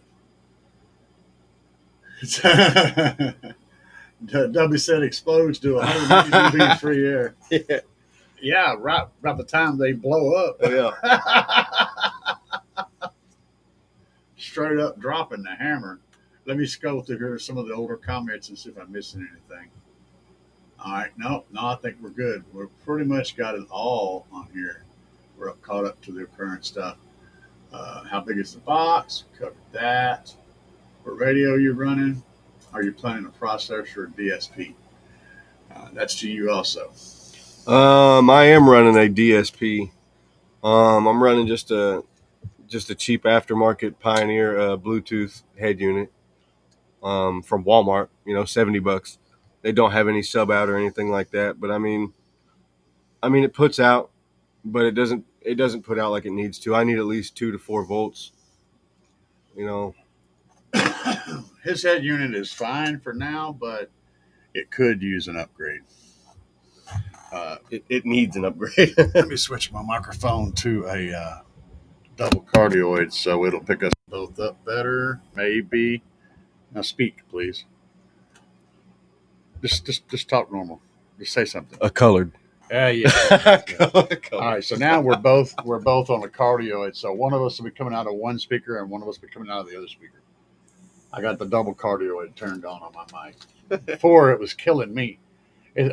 it. W said explodes to 180 degrees free air. Yeah, right the time they blow up. Oh, yeah. Straight up dropping the hammer. Let me scroll through here some of the older comments and see if I'm missing anything. All right, no, I think we're good. We've pretty much got it all on here. We're caught up to the current stuff. How big is the box? We covered that. What radio you're running? Are you planning a processor or DSP? That's to you also. I am running a DSP. I'm running just a cheap aftermarket Pioneer Bluetooth head unit from Walmart. $70. They don't have any sub out or anything like that. But I mean, it puts out, but it doesn't put out like it needs to. I need at least 2 to 4 volts. His head unit is fine for now, but it could use an upgrade. It needs an upgrade. Let me switch my microphone to a double cardioid so it'll pick us both up better. Maybe. Now speak, please. Just talk normal. Just say something. A colored. Yeah. All right, so now we're both on a cardioid. So one of us will be coming out of one speaker and one of us will be coming out of the other speaker. I got the double cardioid turned on my mic. Before it was killing me.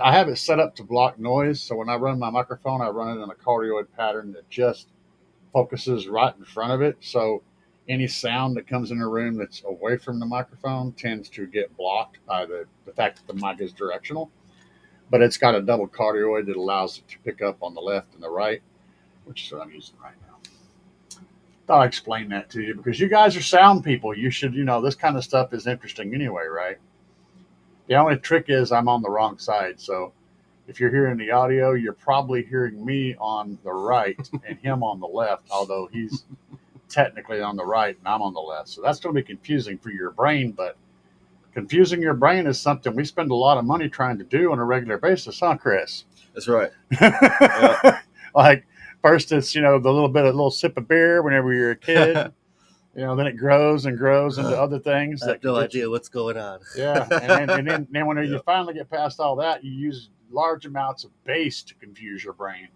I have it set up to block noise, so when I run my microphone, I run it in a cardioid pattern that just focuses right in front of it. So any sound that comes in a room that's away from the microphone tends to get blocked by the fact that the mic is directional. But it's got a double cardioid that allows it to pick up on the left and the right, which is what I'm using right now. Thought I'd explain that to you because you guys are sound people. You should, this kind of stuff is interesting anyway, right? The only trick is I'm on the wrong side. So if you're hearing the audio, you're probably hearing me on the right and him on the left, although he's technically on the right and I'm on the left. So that's going to be confusing for your brain, but confusing your brain is something we spend a lot of money trying to do on a regular basis, huh, Chris? That's right. Yeah. Like first it's, the little sip of beer whenever you're a kid. then it grows and grows into other things. I have no idea what's going on. Yeah, and then when you finally get past all that, you use large amounts of bass to confuse your brain,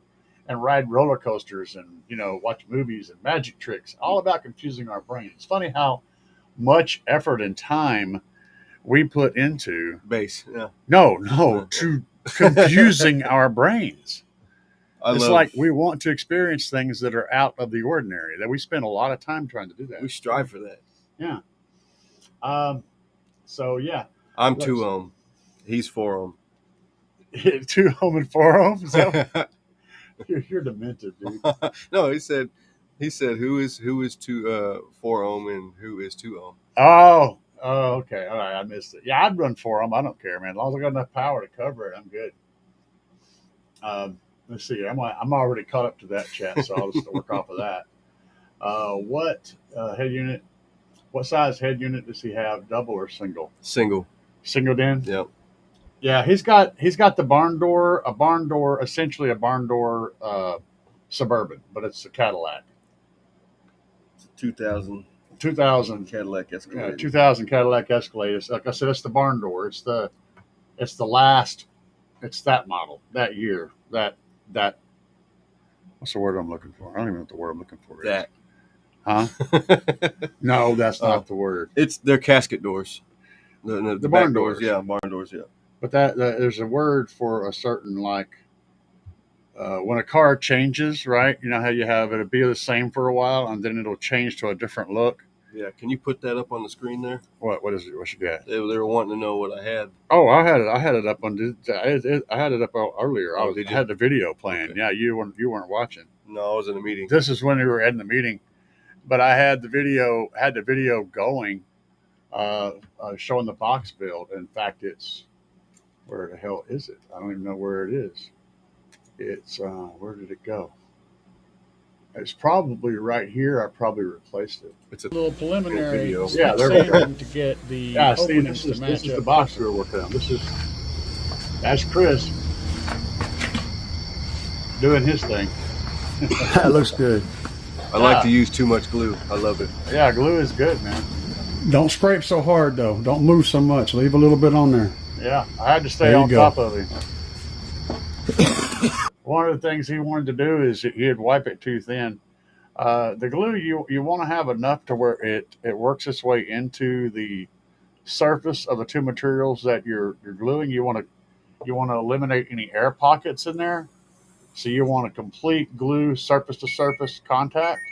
and ride roller coasters, and watch movies and magic tricks, all about confusing our brain. It's funny how much effort and time we put into Bass. Yeah. no to confusing our brains. It's love, like we want to experience things that are out of the ordinary, that we spend a lot of time trying to do that. we strive for that. Yeah. So yeah, I'm 2 ohm. He's 4 ohm. 2 ohm and 4 ohm. So you're demented, dude. No, he said who is 4 ohm and who is 2 ohm. Oh, okay. All right, I missed it. Yeah, I'd run 4 ohm. I don't care, man. As long as I got enough power to cover it, I'm good. Let's see. I'm already caught up to that chat, so I'll just work off of that. What head unit? What size head unit does he have? Double or single? Single. Single den. Yep. Yeah, he's got the barn door, essentially a barn door Suburban, but it's a Cadillac. It's a 2000 Cadillac Escalade. 2000 Cadillac Escalade. Like I said, it's the barn door. It's the last. It's that model, that year, that. What's the word I'm looking for? I don't even know what the word I'm looking for is. That. Huh? No, that's not the word. It's their casket doors. The barn back doors. Yeah, barn doors. Yeah. But that there's a word for a certain, like, when a car changes, right? You know how you have it'll be the same for a while and then it'll change to a different look. Yeah. Can you put that up on the screen there? What is it? What you got? They were wanting to know what I had. Oh, I had it up on. I had it up earlier. Oh, I had the video playing. Okay. Yeah, you weren't watching. No, I was in a meeting. This is when we were in the meeting, but I had the video going, showing the box build. In fact, it's where the hell is it? I don't even know where it is. It's where did it go? It's probably right here. I probably replaced it. It's a little preliminary. video. Yeah, there we go. To get the Yeah, Steve, openness this to is match the up. box we were working on. That's Chris doing his thing. That looks good. I like to use too much glue. I love it. Yeah, glue is good, man. Don't scrape so hard though. Don't move so much. Leave a little bit on there. Yeah, I had to stay There you on go. top of him. One of the things he wanted to do is he'd wipe it too thin. The glue, you want to have enough to where it works its way into the surface of the two materials that you're gluing. You want to eliminate any air pockets in there. So you want a complete glue surface to surface contact,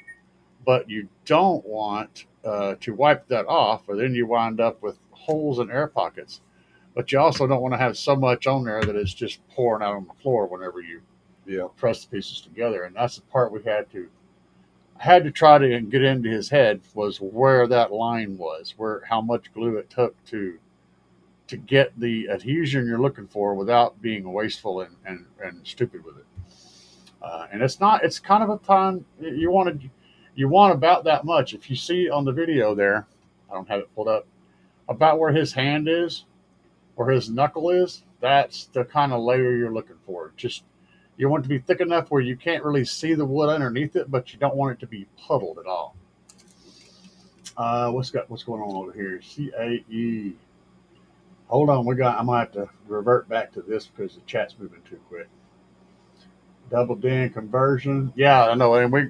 but you don't want to wipe that off, or then you wind up with holes and air pockets. But you also don't want to have so much on there that it's just pouring out on the floor whenever you press the pieces together. And that's the part we had to try to get into his head, was where that line was, how much glue it took to get the adhesion you're looking for without being wasteful and stupid with it. And it's kind of a time you want about that much. If you see on the video there, I don't have it pulled up, about where his hand is, where his knuckle is, that's the kind of layer you're looking for. Just, you want it to be thick enough where you can't really see the wood underneath it, but you don't want it to be puddled at all. What's going on over here? CAE. Hold on, I'm gonna have to revert back to this because the chat's moving too quick. Double den conversion. Yeah, I know, and we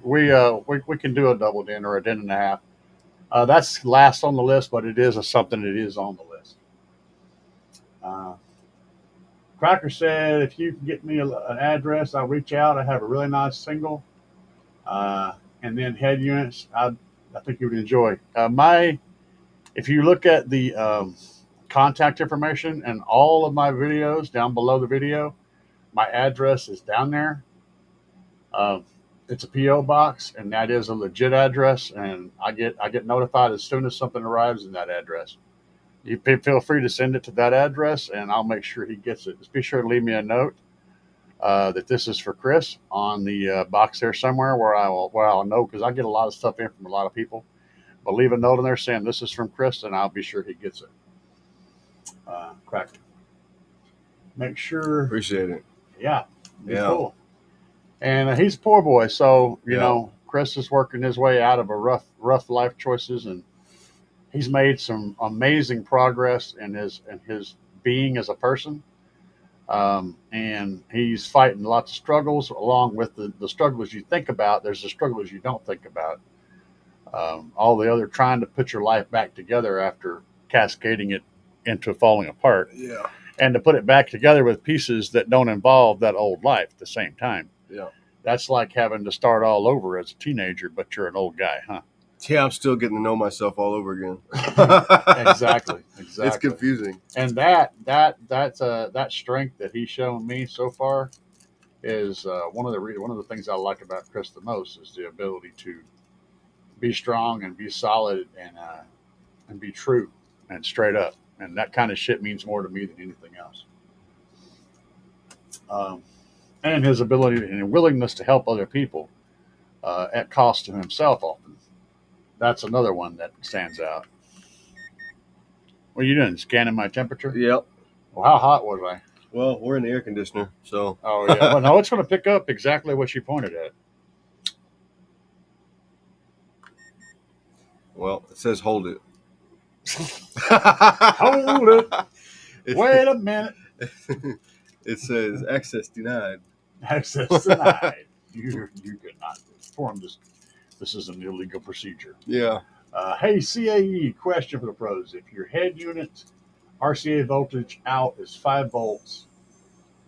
can do a double den or a den and a half. That's last on the list, but it is something that is on the list. Cracker said, if you can get me an address, I'll reach out. I have a really nice single. And then head units, I think you would enjoy. If you look at the contact information and all of my videos down below the video, my address is down there. It's a P.O. box, and that is a legit address, and I get notified as soon as something arrives in that address. You feel free to send it to that address, and I'll make sure he gets it. Just be sure to leave me a note that this is for Chris on the box there somewhere where I'll know, because I get a lot of stuff in from a lot of people. But leave a note in there saying this is from Chris, and I'll be sure he gets it. Crack. Make sure. Appreciate it. Yeah. Yeah. Cool. And he's a poor boy, so you know Chris is working his way out of a rough life choices, and he's made some amazing progress in his being as a person. And he's fighting lots of struggles along with the struggles you think about. There's the struggles you don't think about. All the other trying to put your life back together after cascading it into falling apart. Yeah. And to put it back together with pieces that don't involve that old life at the same time. Yeah. That's like having to start all over as a teenager, but you're an old guy, huh? Yeah, I'm still getting to know myself all over again. Exactly. It's confusing. And that strength that he's shown me so far is one of the things I like about Chris the most is the ability to be strong and be solid and be true and straight up. And that kind of shit means more to me than anything else. And his ability and willingness to help other people at cost to himself often. That's another one that stands out. What are you doing? Scanning my temperature? Yep. Well, how hot was I? Well, we're in the air conditioner, so. Oh, yeah. Well, no, it's going to pick up exactly what you pointed at. Well, it says hold it. Hold it. Wait a minute. It says access denied. Access denied. You could not perform this. This is an illegal procedure. Yeah. Hey, CAE, question for the pros. If your head unit RCA voltage out is 5 volts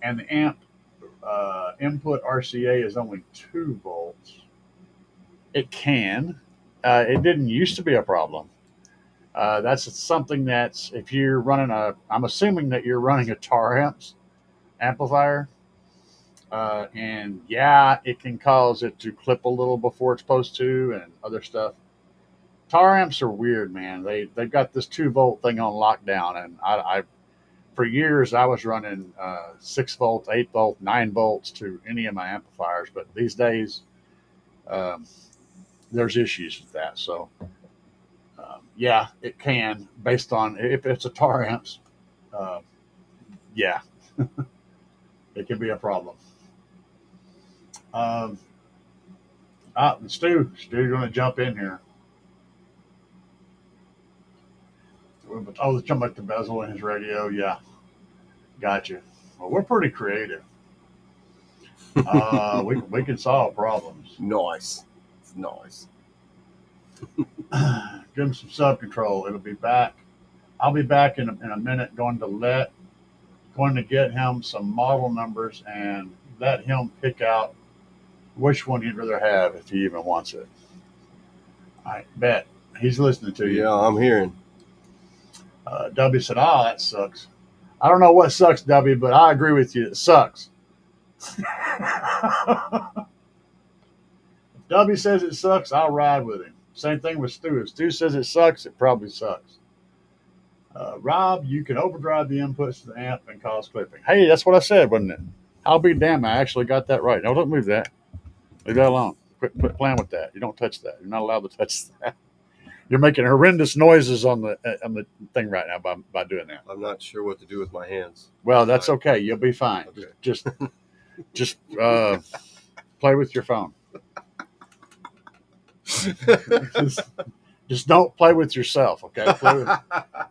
and the amp input RCA is only 2 volts, it can. It didn't used to be a problem. That's something that's, if you're running I'm assuming that you're running a tar amps amplifier. And yeah, it can cause it to clip a little before it's supposed to and other stuff. Tar amps are weird, man. They've got this 2 volt thing on lockdown. And I for years, I was running 6 volts, 8 volt, 9 volts to any of my amplifiers. But these days, there's issues with that. So yeah, it can, based on if it's a tar amps, yeah, it can be a problem. Stu's going to jump in here. Oh, the jump at the bezel in his radio. Yeah, gotcha. Well, we're pretty creative. We can solve problems. Nice. It's nice. Give him some sub control. It'll be back. I'll be back in a minute. Going to get him some model numbers and let him pick out which one he'd rather have if he even wants it. I bet he's listening to you. Yeah, I'm hearing. W said, "Oh, that sucks." I don't know what sucks, W, but I agree with you. It sucks. If W says it sucks, I'll ride with him. Same thing with Stu. If Stu says it sucks, it probably sucks. Rob, you can overdrive the inputs to the amp and cause clipping. Hey, that's what I said, wasn't it? I'll be damned, I actually got that right. No, don't move that. Leave that alone. Quit playing with that. You don't touch that. You're not allowed to touch that. You're making horrendous noises on the thing right now by doing that. I'm not sure what to do with my hands. Well, that's okay. You'll be fine. Okay. Just play with your phone. Just don't play with yourself, okay?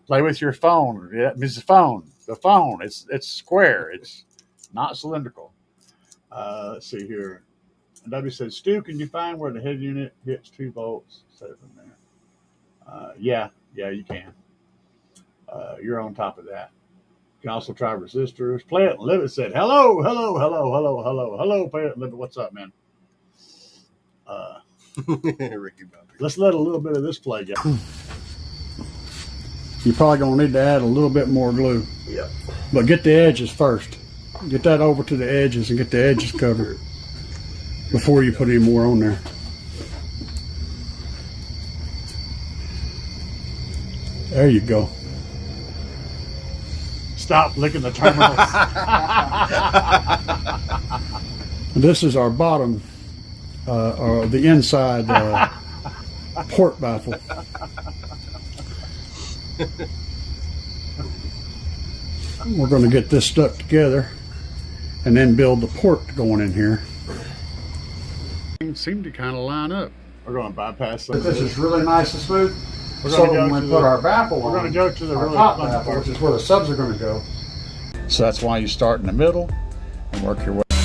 Play with your phone. Yeah, it's the phone. The phone. It's square. It's not cylindrical. Let's see here. W says, Stu, can you find where the head unit hits 2 volts? Set it from there. Yeah, you can. You're on top of that. You can also try resistors. Play it and live it said, hello, play it and live it. What's up, man? Ricky Bobby. Let's let a little bit of this play, guys. You're probably going to need to add a little bit more glue. Yeah. But get the edges first. Get that over to the edges and get the edges covered before you put any more on there. There you go. Stop licking the terminals. This is our bottom, or the inside port baffle. We're going to get this stuck together and then build the port going in here. Things seem to kind of line up. We're going to bypass some But of this is really nice and smooth. We're So going to go when to we put the, our baffle we're on, going to go to the our really top fun baffle, part. which is where the subs are going to go. So that's why you start in the middle and work your way. It's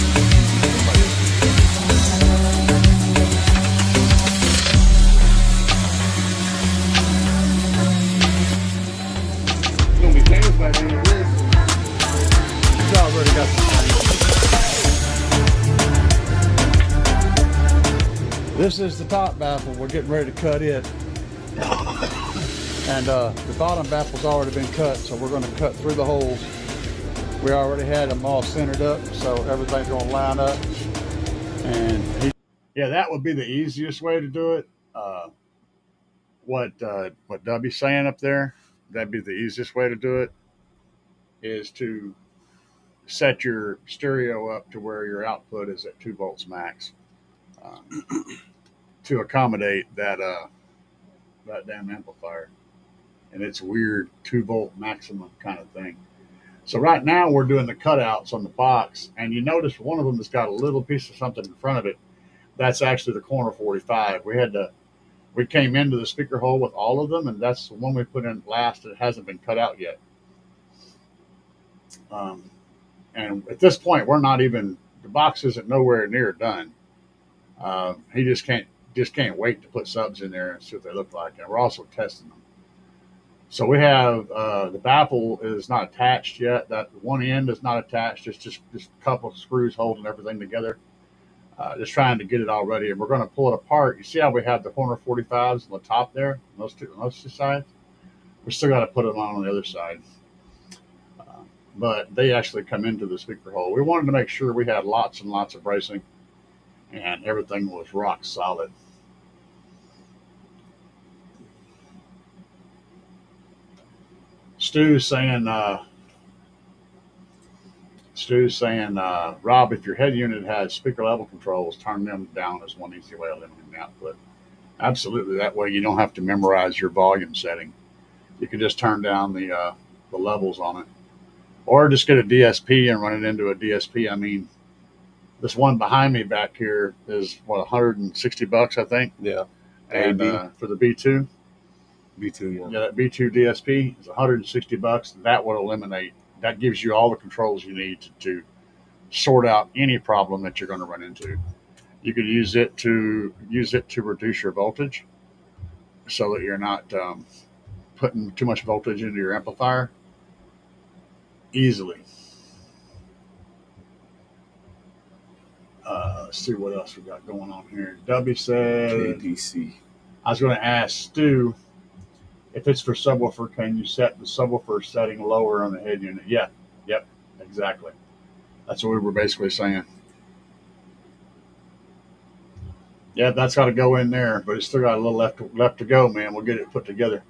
going to be famous by the end of this. It's already got the This is the top baffle. We're getting ready to cut it. And the bottom baffle's already been cut, so we're going to cut through the holes. We already had them all centered up, so everything's going to line up. And yeah, that would be the easiest way to do it. What W's saying up there, that'd be the easiest way to do it, is to set your stereo up to where your output is at 2 volts max, to accommodate that damn amplifier and its weird 2 volt maximum kind of thing. So right now we're doing the cutouts on the box, and you notice one of them has got a little piece of something in front of it. That's actually the corner 45. We came into the speaker hole with all of them, and that's the one we put in last. It hasn't been cut out yet. And at this point, we're not even, the box isn't nowhere near done. He just can't wait to put subs in there and see what they look like. And we're also testing them. So we have the baffle is not attached yet. That one end is not attached. It's just a couple of screws holding everything together. Just trying to get it all ready, and we're going to pull it apart. You see how we have the corner 45s on the top there, on those two sides? We still got to put them on the other side, but they actually come into the speaker hole. We wanted to make sure we had lots and lots of bracing, and everything was rock solid. Stu's saying, Rob, if your head unit has speaker level controls, turn them down as one easy way of limiting the output. Absolutely. That way you don't have to memorize your volume setting. You can just turn down the levels on it. Or just get a DSP and run it into a DSP. I mean, this one behind me back here is, what, $160, I think? Yeah. And for the B2? B2, Yeah, that B2 DSP is $160. That would eliminate, that gives you all the controls you need to sort out any problem that you're going to run into. You could use it to reduce your voltage, so that you're not putting too much voltage into your amplifier easily. Let's see what else we got going on here. W said, KDC. I was going to ask Stu, if it's for subwoofer, can you set the subwoofer setting lower on the head unit? Yeah, yep, exactly. That's what we were basically saying. Yeah, that's got to go in there, but it's still got a little left to go, man. We'll get it put together.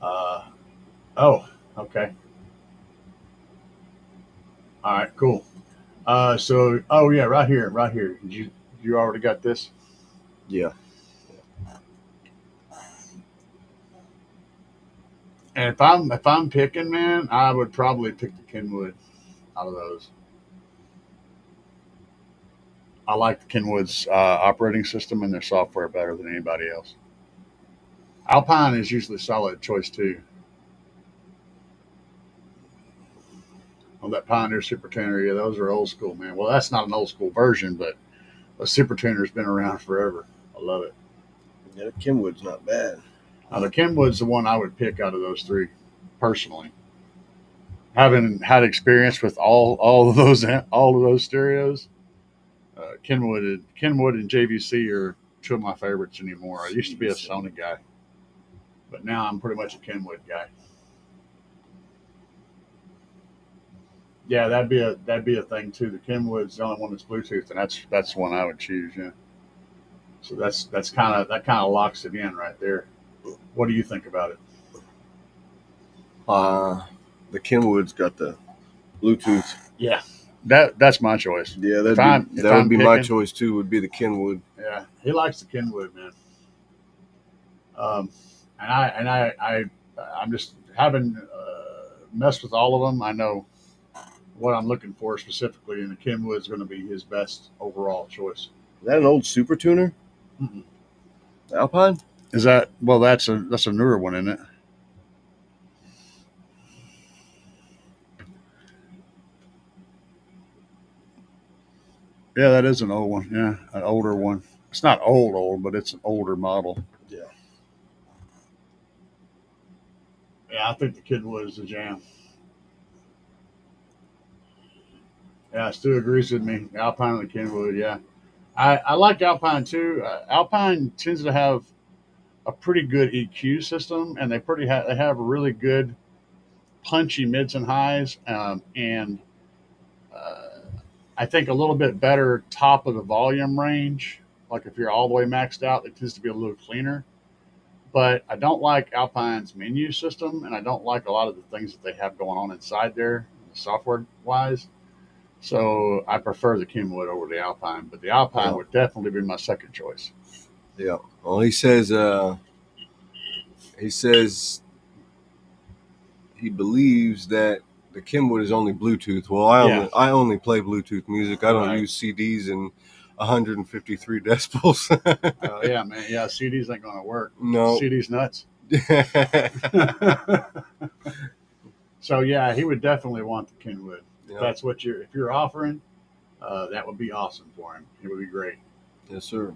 Oh, okay. All right, cool. So, oh yeah, right here. You already got this? Yeah. And if I'm picking, man, I would probably pick the Kenwood out of those. I like the Kenwood's operating system and their software better than anybody else. Alpine is usually a solid choice too. Oh, that Pioneer Super Tuner, yeah, those are old school, man. Well, that's not an old school version, but a Super Tuner's been around forever. I love it. Yeah, the Kenwood's not bad. Now, the Kenwood's the one I would pick out of those three, personally. Having had experience with all of those stereos, Kenwood and JVC are two of my favorites anymore. I used to be a Sony guy, but now I'm pretty much a Kenwood guy. Yeah, that'd be a thing too. The Kenwood's the only one that's Bluetooth, and that's the one I would choose. Yeah. So that kind of locks it in right there. What do you think about it? The Kenwood's got the Bluetooth. Yeah, that's my choice. Yeah, that would be my choice too. Would be the Kenwood. Yeah, he likes the Kenwood, man. I'm just having messed with all of them. I know what I'm looking for specifically, and the Kenwood is going to be his best overall choice. Is that an old Super Tuner? Mm-mm. Alpine? Is that well? That's a newer one, isn't it? Yeah, that is an old one. Yeah, an older one. It's not old, but it's an older model. Yeah. Yeah, I think the Kenwood is the jam. Yeah, Stu agrees with me. Alpine and the Kenwood. Yeah, I like Alpine too. Alpine tends to have a pretty good EQ system, and they have a really good punchy mids and highs, and uh, I think a little bit better top of the volume range. Like if you're all the way maxed out, it tends to be a little cleaner. But I don't like Alpine's menu system, and I don't like a lot of the things that they have going on inside there, software wise. So I prefer the Kenwood over the Alpine, but the Alpine would definitely be my second choice. Yeah. Well, he says he believes that the Kenwood is only Bluetooth. Well, I only play Bluetooth music. I don't use CDs in 153 decibels. Oh yeah, man. Yeah, CDs ain't gonna work. No. CDs nuts. So yeah, he would definitely want the Kenwood. Yeah. That's what if you're offering, that would be awesome for him. It would be great. Yes, sir.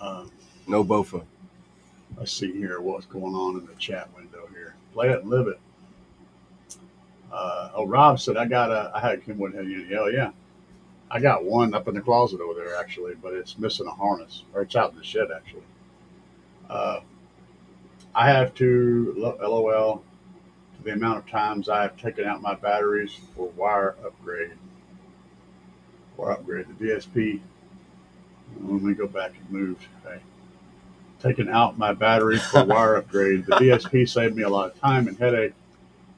Um, No Bofa. Let's see here what's going on in the chat window here. Play it and live it. Rob said I had a Kenwood head unit. Hell yeah. I got one up in the closet over there actually, but it's missing a harness, or it's out in the shed actually. I have to LOL to the amount of times I have taken out my batteries for wire upgrade. The DSP. Let me go back and move. Okay. Taking out my battery for wire upgrade. The DSP saved me a lot of time and headache,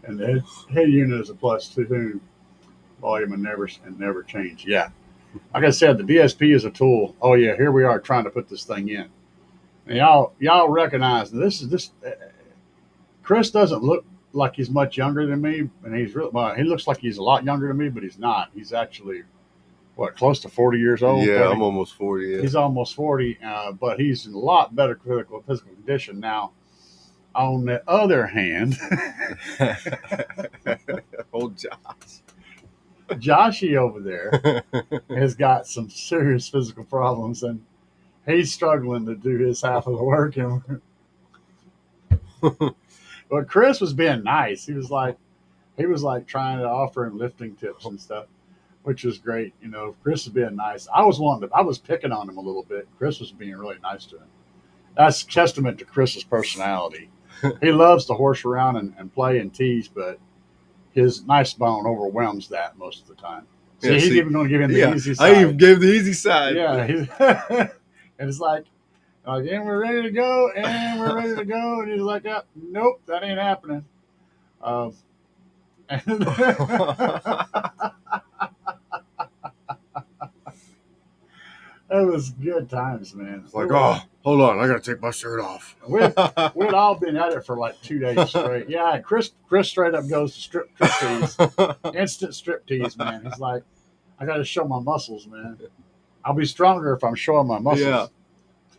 and the head unit is a plus too. Volume and never change. Yeah, like I said, the DSP is a tool. Oh yeah, here we are trying to put this thing in. And y'all recognize this. Chris doesn't look like he's much younger than me, and he looks like he's a lot younger than me, but he's not. He's actually close to 40 years old. Yeah, 30? I'm almost 40. Yeah. He's almost 40, but he's in a lot better physical condition now. On the other hand, Old Josh. Joshy over there has got some serious physical problems, and he's struggling to do his half of the work. But Chris was being nice. He was like trying to offer him lifting tips and stuff, which was great. You know, Chris was being nice. I was picking on him a little bit. Chris was being really nice to him. That's a testament to Chris's personality. He loves to horse around and play and tease, but his nice bone overwhelms that most of the time. So he's even going to give him the easy side. I even gave the easy side. Yeah. And it's like, and we're ready to go, And he's like, nope, that ain't happening. It was good times, man. It's like, hold on, I got to take my shirt off. We'd all been at it for like 2 days straight. Yeah, Chris straight up goes to strip tease. Instant strip tease, man. He's like, I got to show my muscles, man. I'll be stronger if I'm showing my muscles. Yeah.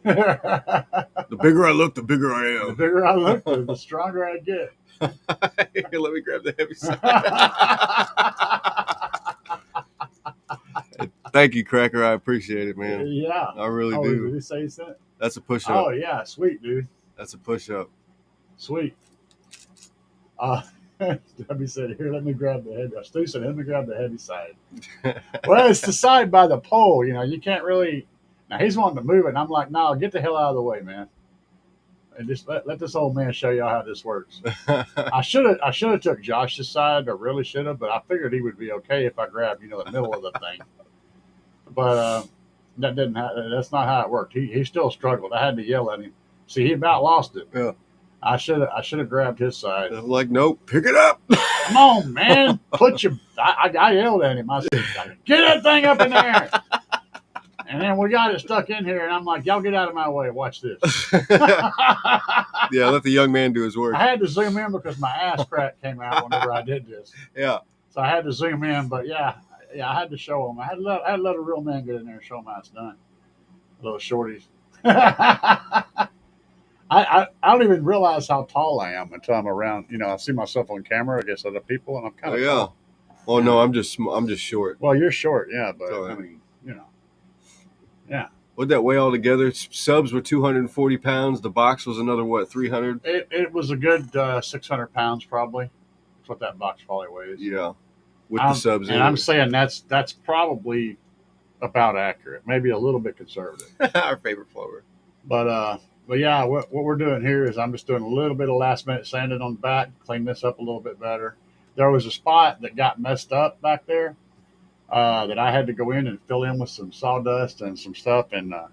The bigger I look, the bigger I am. The bigger I look, the stronger I get. Here, let me grab the heavy side. Thank you, Cracker. I appreciate it, man. Yeah. I really do. Did he say he sent it? That's a push-up. Oh, yeah. Sweet, dude. That's a push-up. Sweet. Debbie said, here, let me grab the heavy. Stu said, let me grab the heavy side. Well, it's the side by the pole. You know, you can't really. Now, he's wanting to move it, and I'm like, no, get the hell out of the way, man. And just let this old man show y'all how this works. I should have took Josh's side, or really should have, but I figured he would be okay if I grabbed, the middle of the thing. But that didn't happen. That's not how it worked. He still struggled. I had to yell at him. See, he about lost it. Yeah. I should have grabbed his side. I'm like, nope, pick it up. Come on, man. I yelled at him. I said, get that thing up in there. And then we got it stuck in here, and I'm like, y'all get out of my way. Watch this. Yeah, let the young man do his work. I had to zoom in because my ass crack came out whenever I did this. Yeah. So I had to zoom in, but yeah, I had to show them. I had to let a real man get in there and show them how it's done. Little shorties. I don't even realize how tall I am until I'm around. You know, I see myself on camera against other people, and I'm kind Oh of yeah. tall. Oh no, I'm just short. Well, you're short, yeah, but Oh, yeah. I mean, you know, yeah. What'd that weigh all together? Subs were 240 pounds. The box was another, what, 300? It was a good 600 pounds, probably. That's what that box probably weighs. Yeah. With the subs in and I'm it. saying that's probably about accurate, maybe a little bit conservative. Our favorite flower. But yeah, what we're doing here is I'm just doing a little bit of last minute sanding on the back, clean this up a little bit better. There was a spot that got messed up back there that I had to go in and fill in with some sawdust and some stuff um,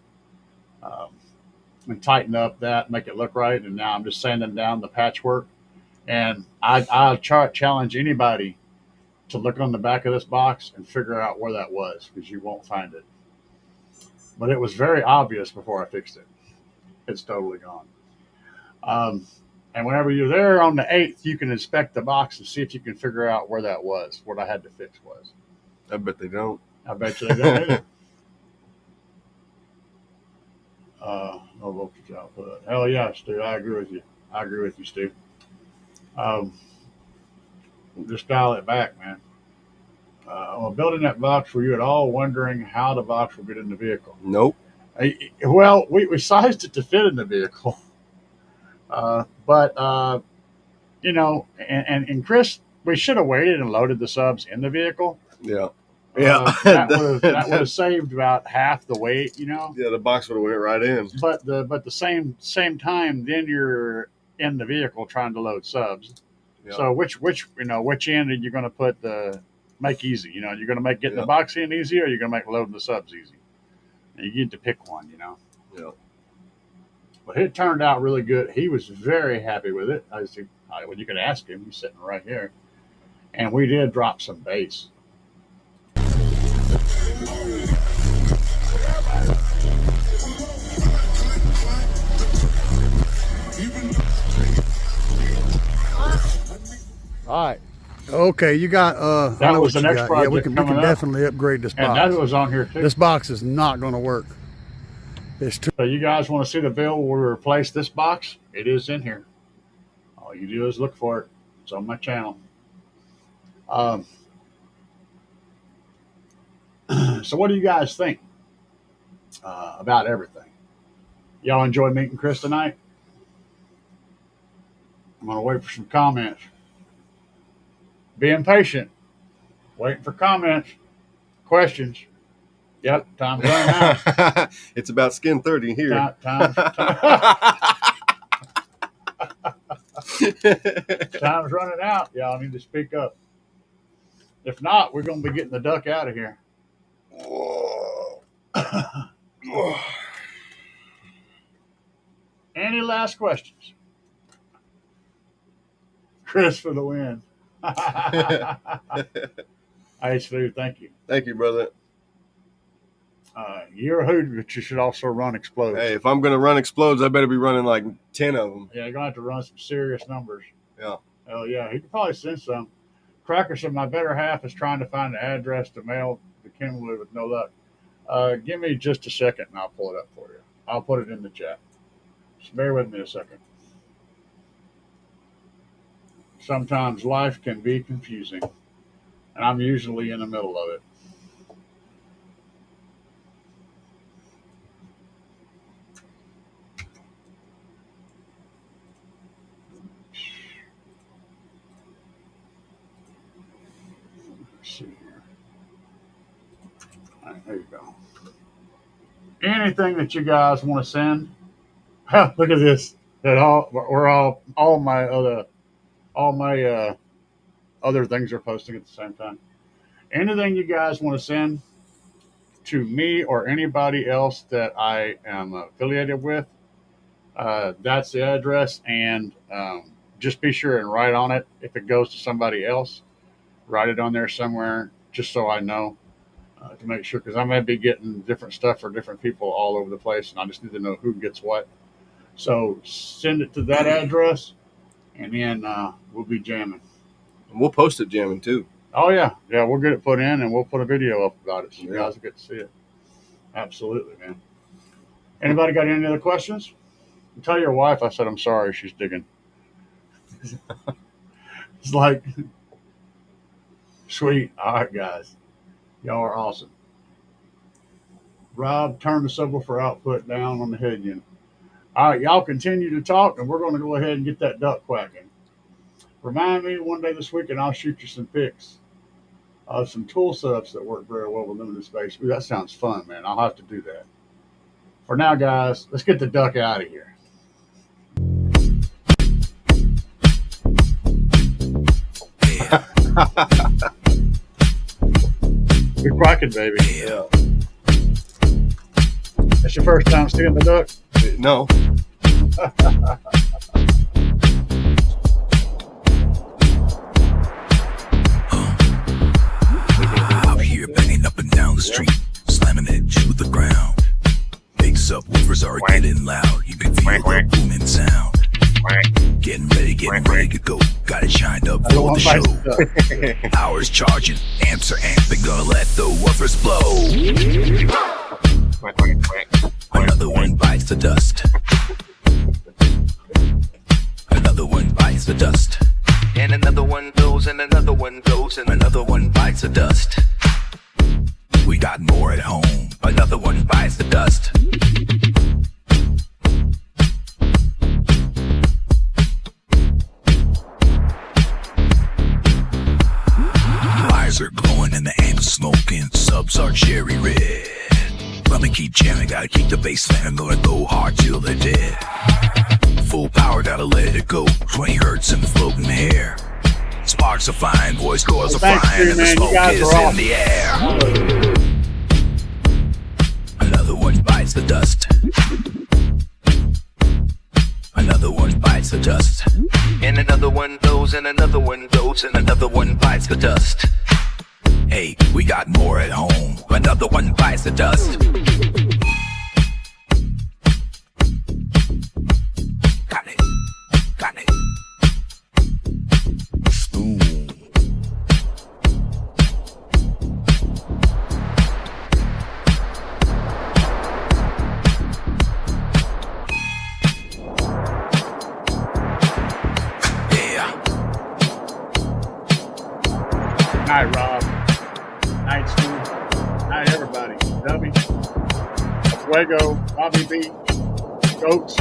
and tighten up that, make it look right. And now I'm just sanding down the patchwork. And I challenge anybody to look on the back of this box and figure out where that was, because you won't find it. But it was very obvious before I fixed it. It's totally gone. And whenever you're there on the 8th, you can inspect the box and see if you can figure out where that was, what I had to fix was. I bet they don't. I bet you they don't either. No voltage output. Hell yeah, Stu. I agree with you. I agree with you, Stu. Just dial it back, man. Well, building that box, were you at all wondering how the box would get in the vehicle? Nope. Well, we sized it to fit in the vehicle. But you know, and Chris, we should have waited and loaded the subs in the vehicle. Yeah. That would have saved about half the weight, you know. Yeah, the box would have went right in. But the same time, then you're in the vehicle trying to load subs. Yeah. So which end are you going to put the make easy? You know, you're going to make getting the box in easy, or you're going to make loading the subs easy. And you get to pick one, you know. Yeah. But it turned out really good. He was very happy with it. Well, you could ask him. He's sitting right here. And we did drop some bass. All right. Okay, you got. That was the next project. Yeah, we can definitely upgrade this box. And that was on here too. This box is not going to work. It's too. So you guys want to see the bill where we replace this box? It is in here. All you do is look for it. It's on my channel. So what do you guys think about everything? Y'all enjoy meeting Chris tonight? I'm going to wait for some comments. Being patient. Waiting for comments. Questions. Yep, time's running out. It's about skin 30 here. Time's running out. Y'all need to speak up. If not, we're going to be getting the duck out of here. Any last questions? Chris for the win. Hey, Stu, thank you. Thank you, brother. You're a hoot, but you should also run Explodes. Hey, if I'm going to run Explodes, I better be running like 10 of them. Yeah, you're going to have to run some serious numbers. Yeah. Oh, yeah. He could probably send some. Cracker said, my better half is trying to find the address to mail to Kimberly with no luck. Give me just a second, and I'll pull it up for you. I'll put it in the chat. Just bear with me a second. Sometimes life can be confusing, and I'm usually in the middle of it. Let's see here. All right, there you go. Anything that you guys want to send? Look at this. All my other things are posting at the same time. Anything you guys want to send to me or anybody else that I am affiliated with, that's the address. And just be sure and write on it. If it goes to somebody else, write it on there somewhere, just so I know, to make sure, because I may be getting different stuff for different people all over the place, and I just need to know who gets what. So send it to that address, and then we'll be jamming. And we'll post it jamming too. Oh yeah, yeah. We'll get it put in, and we'll put a video up about it, so you Yeah. guys will get to see it. Absolutely, man. Anybody got any other questions? Tell your wife I said I'm sorry. She's digging. It's like, sweet. All right, guys. Y'all are awesome. Rob, turn the subwoofer output down on the head unit. All right, y'all continue to talk, and we're going to go ahead and get that duck quacking. Remind me one day this week, and I'll shoot you some pics of some tool setups that work very well with limited space. Ooh, that sounds fun, man. I'll have to do that. For now, guys, let's get the duck out of here. We're quacking, baby. Yeah. That's your first time seeing the duck? No. Out here banging up and down the street, slamming it to the ground. Big subwoofers are getting loud. You can feel the booming sound. Getting ready to go. Got it shined up for the show. Hours charging, amps are amping, gonna let the woofers blow. Another one bites the dust. Another one bites the dust. And another one goes, and another one goes, and another one bites the dust. We got more at home. Another one bites the dust. Wires are glowing and the amps smoking. Subs are cherry red. Let me keep jamming, gotta keep the bass slamming. Gonna go hard till they're dead. Full power, gotta let it go. 20 hertz in the floating air. Sparks are flying, voice coils are Thanks, flying, and the man. You smoke guys is are in awesome. the air. Another one bites the dust. Another one bites the dust. And another one goes, and another one goes, and another one bites the dust. Hey, we got more at home. Another one bites the dust. Got it. Got it. Spoon. Yeah. Night, Rob. Night, Stu. Night, everybody. Dubby. Fuego, Bobby B. Goats.